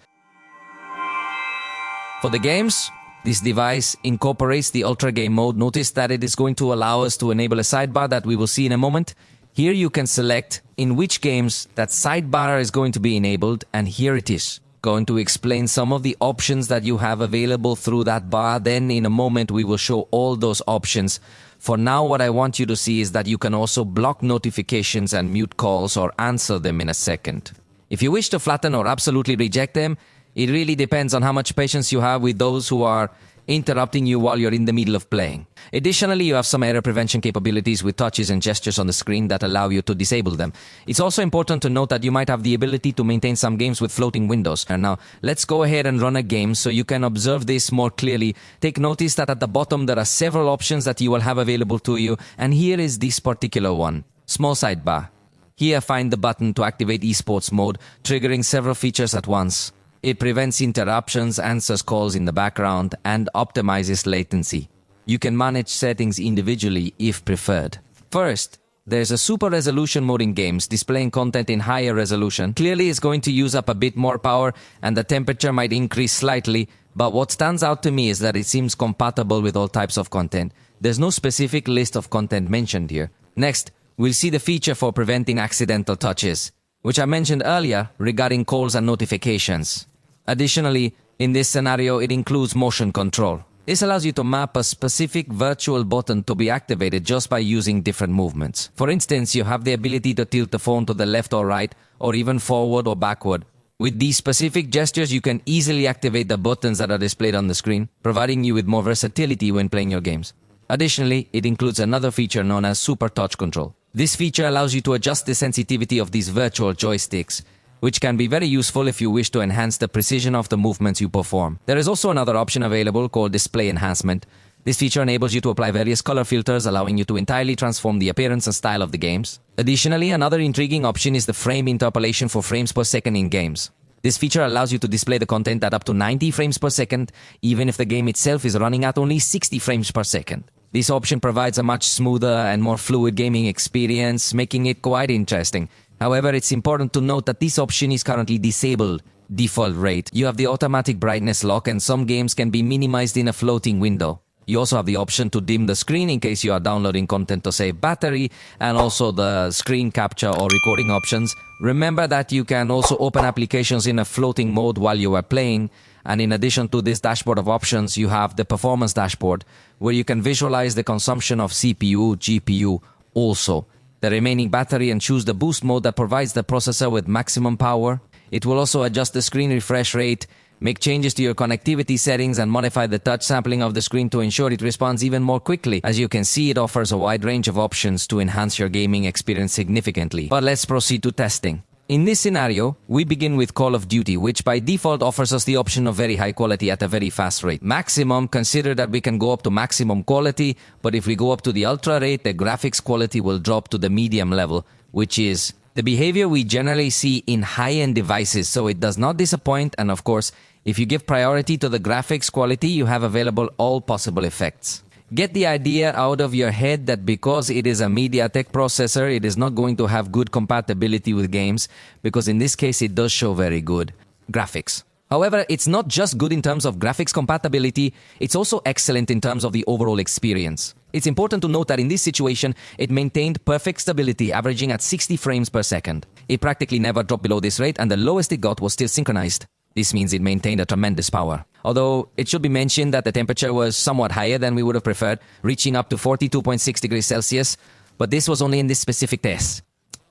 For the games, this device incorporates the Ultra Game mode. Notice that it is going to allow us to enable a sidebar that we will see in a moment. Here you can select in which games that sidebar is going to be enabled, and here it is. Going to explain some of the options that you have available through that bar. Then in a moment we will show all those options. For now, what I want you to see is that you can also block notifications and mute calls or answer them in a second. If you wish to flatten or absolutely reject them, it really depends on how much patience you have with those who are interrupting you while you're in the middle of playing. Additionally, you have some error prevention capabilities with touches and gestures on the screen that allow you to disable them. It's also important to note that you might have the ability to maintain some games with floating windows. And now, let's go ahead and run a game so you can observe this more clearly. Take notice that at the bottom there are several options that you will have available to you, and here is this particular one. Small sidebar. Here, find the button to activate esports mode, triggering several features at once. It prevents interruptions, answers calls in the background, and optimizes latency. You can manage settings individually if preferred. First, there's a super resolution mode in games, displaying content in higher resolution. Clearly, it's going to use up a bit more power, and the temperature might increase slightly, but what stands out to me is that it seems compatible with all types of content. There's no specific list of content mentioned here. Next, we'll see the feature for preventing accidental touches, which I mentioned earlier regarding calls and notifications. Additionally, in this scenario, it includes motion control. This allows you to map a specific virtual button to be activated just by using different movements. For instance, you have the ability to tilt the phone to the left or right, or even forward or backward. With these specific gestures, you can easily activate the buttons that are displayed on the screen, providing you with more versatility when playing your games. Additionally, it includes another feature known as Super Touch Control. This feature allows you to adjust the sensitivity of these virtual joysticks, which can be very useful if you wish to enhance the precision of the movements you perform. There is also another option available called Display Enhancement. This feature enables you to apply various color filters, allowing you to entirely transform the appearance and style of the games. Additionally, another intriguing option is the frame interpolation for frames per second in games. This feature allows you to display the content at up to 90 frames per second, even if the game itself is running at only 60 frames per second. This option provides a much smoother and more fluid gaming experience, making it quite interesting. However, it's important to note that this option is currently disabled. Default rate. You have the automatic brightness lock, and some games can be minimized in a floating window. You also have the option to dim the screen in case you are downloading content to save battery, and also the screen capture or recording options. Remember that you can also open applications in a floating mode while you are playing. And in addition to this dashboard of options, you have the performance dashboard, where you can visualize the consumption of CPU, GPU, also the remaining battery, and choose the boost mode that provides the processor with maximum power. It will also adjust the screen refresh rate, make changes to your connectivity settings, and modify the touch sampling of the screen to ensure it responds even more quickly. As you can see, it offers a wide range of options to enhance your gaming experience significantly. But let's proceed to testing. In this scenario, we begin with Call of Duty, which by default offers us the option of very high quality at a very fast rate. Maximum, consider that we can go up to maximum quality, but if we go up to the ultra rate, the graphics quality will drop to the medium level, which is the behavior we generally see in high-end devices, so it does not disappoint. And of course, if you give priority to the graphics quality, you have available all possible effects. Get the idea out of your head that because it is a MediaTek processor, it is not going to have good compatibility with games, because in this case it does show very good graphics. However, it's not just good in terms of graphics compatibility, it's also excellent in terms of the overall experience. It's important to note that in this situation, it maintained perfect stability, averaging at 60 frames per second. It practically never dropped below this rate, and the lowest it got was still synchronized. This means it maintained a tremendous power. Although it should be mentioned that the temperature was somewhat higher than we would have preferred, reaching up to 42.6 degrees Celsius, but this was only in this specific test.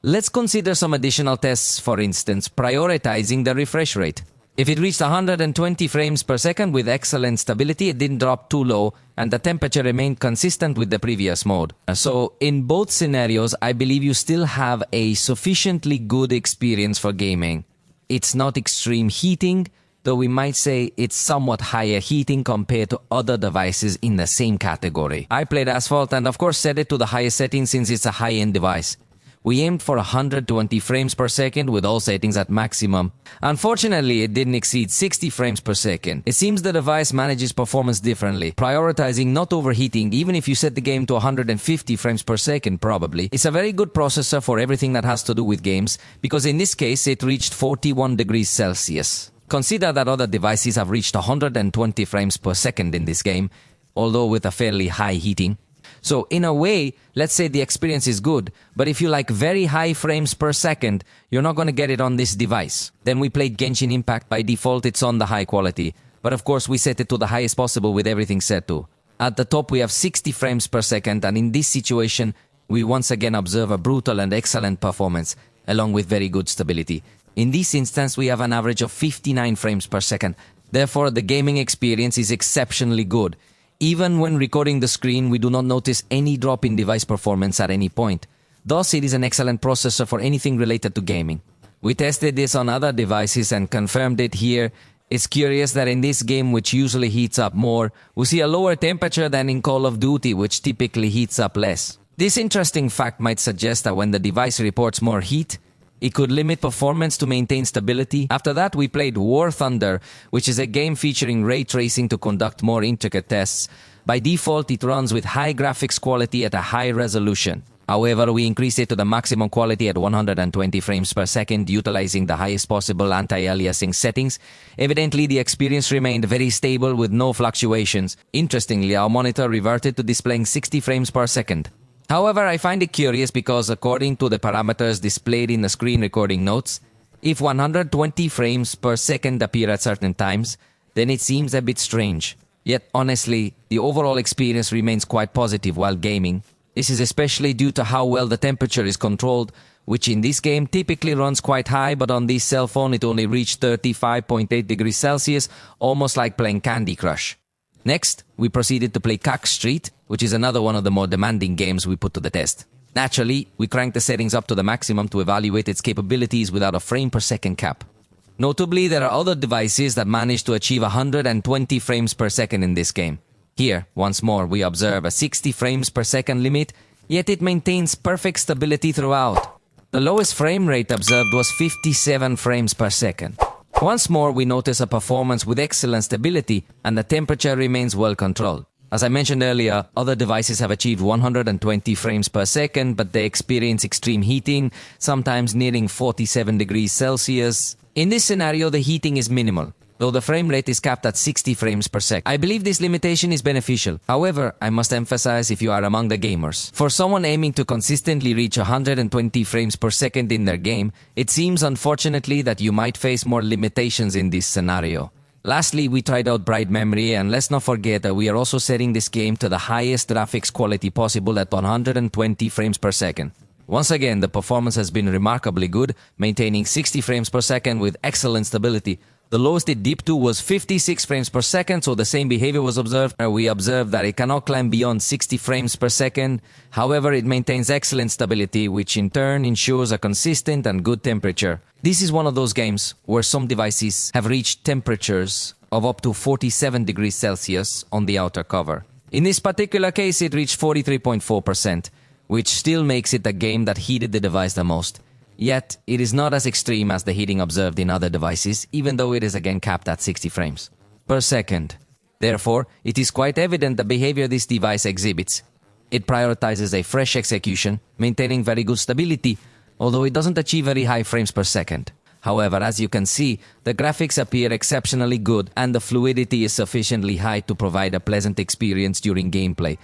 Let's consider some additional tests, for instance, prioritizing the refresh rate. If it reached 120 frames per second with excellent stability, it didn't drop too low, and the temperature remained consistent with the previous mode. So in both scenarios, I believe you still have a sufficiently good experience for gaming. It's not extreme heating, though we might say it's somewhat higher heating compared to other devices in the same category. I played Asphalt and of course set it to the highest setting since it's a high-end device. We aimed for 120 frames per second with all settings at maximum. Unfortunately, it didn't exceed 60 frames per second. It seems the device manages performance differently, prioritizing not overheating even if you set the game to 150 frames per second probably. It's a very good processor for everything that has to do with games, because in this case it reached 41 degrees Celsius. Consider that other devices have reached 120 frames per second in this game, although with a fairly high heating. So in a way, let's say the experience is good, but if you like very high frames per second, you're not going to get it on this device. Then we played Genshin Impact. By default, it's on the high quality. But of course, we set it to the highest possible with everything set to. At the top, we have 60 frames per second, and in this situation, we once again observe a brutal and excellent performance, along with very good stability. In this instance, we have an average of 59 frames per second. Therefore, the gaming experience is exceptionally good. Even when recording the screen, we do not notice any drop in device performance at any point. Thus, it is an excellent processor for anything related to gaming. We tested this on other devices and confirmed it here. It's curious that in this game, which usually heats up more, we see a lower temperature than in Call of Duty, which typically heats up less. This interesting fact might suggest that when the device reports more heat, it could limit performance to maintain stability. After that, we played War Thunder, which is a game featuring ray tracing to conduct more intricate tests. By default, it runs with high graphics quality at a high resolution. However, we increased it to the maximum quality at 120 frames per second, utilizing the highest possible anti-aliasing settings. Evidently, the experience remained very stable with no fluctuations. Interestingly, our monitor reverted to displaying 60 frames per second. However, I find it curious because according to the parameters displayed in the screen recording notes, if 120 frames per second appear at certain times, then it seems a bit strange. Yet, honestly, the overall experience remains quite positive while gaming. This is especially due to how well the temperature is controlled, which in this game typically runs quite high, but on this cell phone it only reached 35.8 degrees Celsius, almost like playing Candy Crush. Next, we proceeded to play Cuck Street, which is another one of the more demanding games we put to the test. Naturally, we cranked the settings up to the maximum to evaluate its capabilities without a frame per second cap. Notably, there are other devices that manage to achieve 120 frames per second in this game. Here, once more, we observe a 60 frames per second limit, yet it maintains perfect stability throughout. The lowest frame rate observed was 57 frames per second. Once more, we notice a performance with excellent stability, and the temperature remains well controlled. As I mentioned earlier, other devices have achieved 120 frames per second, but they experience extreme heating, sometimes nearing 47 degrees Celsius. In this scenario, the heating is minimal, though the frame rate is capped at 60 frames per second. I believe this limitation is beneficial. However, I must emphasize if you are among the gamers. For someone aiming to consistently reach 120 frames per second in their game, it seems unfortunately that you might face more limitations in this scenario. Lastly, we tried out bright memory, and let's not forget that we are also setting this game to the highest graphics quality possible at 120 frames per second. Once again, the performance has been remarkably good, maintaining 60 frames per second with excellent stability. The lowest it dipped to was 56 frames per second, so the same behavior was observed. We observed that it cannot climb beyond 60 frames per second. However, it maintains excellent stability, which in turn ensures a consistent and good temperature. This is one of those games where some devices have reached temperatures of up to 47 degrees Celsius on the outer cover. In this particular case, it reached 43.4%, which still makes it the game that heated the device the most. Yet, it is not as extreme as the heating observed in other devices, even though it is again capped at 60 frames per second. Therefore, it is quite evident the behavior this device exhibits. It prioritizes a fresh execution, maintaining very good stability, although it doesn't achieve very high frames per second. However, as you can see, the graphics appear exceptionally good and the fluidity is sufficiently high to provide a pleasant experience during gameplay.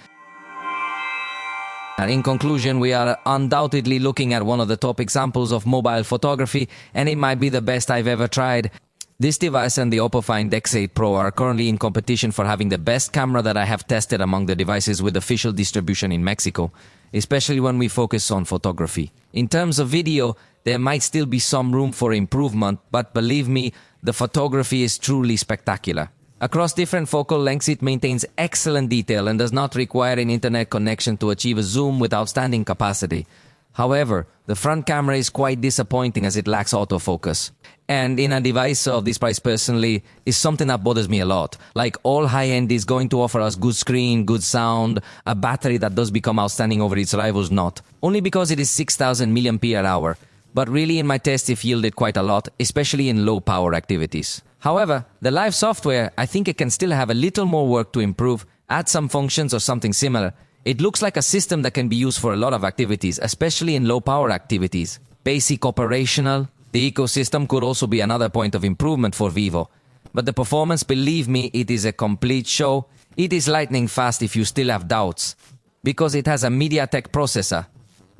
And in conclusion, we are undoubtedly looking at one of the top examples of mobile photography, and it might be the best I've ever tried. This device and the Oppo Find X8 Pro are currently in competition for having the best camera that I have tested among the devices with official distribution in Mexico, especially when we focus on photography. In terms of video, there might still be some room for improvement, but believe me, the photography is truly spectacular. Across different focal lengths, it maintains excellent detail and does not require an internet connection to achieve a zoom with outstanding capacity. However, the front camera is quite disappointing as it lacks autofocus. And in a device of this price personally, is something that bothers me a lot. Like all high-end is going to offer us good screen, good sound, a battery that does become outstanding over its rivals not. Only because it is 6000 mAh. But really in my test it yielded quite a lot, especially in low power activities. However, the live software, I think it can still have a little more work to improve, add some functions or something similar. It looks like a system that can be used for a lot of activities, especially in low power activities. Basic operational. The ecosystem could also be another point of improvement for Vivo. But the performance, believe me, it is a complete show. It is lightning fast if you still have doubts. Because it has a MediaTek processor.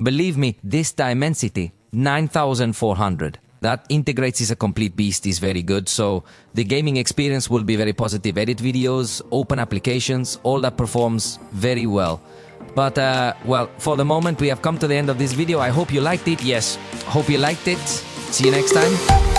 Believe me, this Dimensity 9400. That integrates is a complete beast, is very good, so the gaming experience will be very positive. Edit videos, open applications, all that performs very well. But, well, for the moment we have come to the end of this video. I hope you liked it. Yes, hope you liked it. See you next time.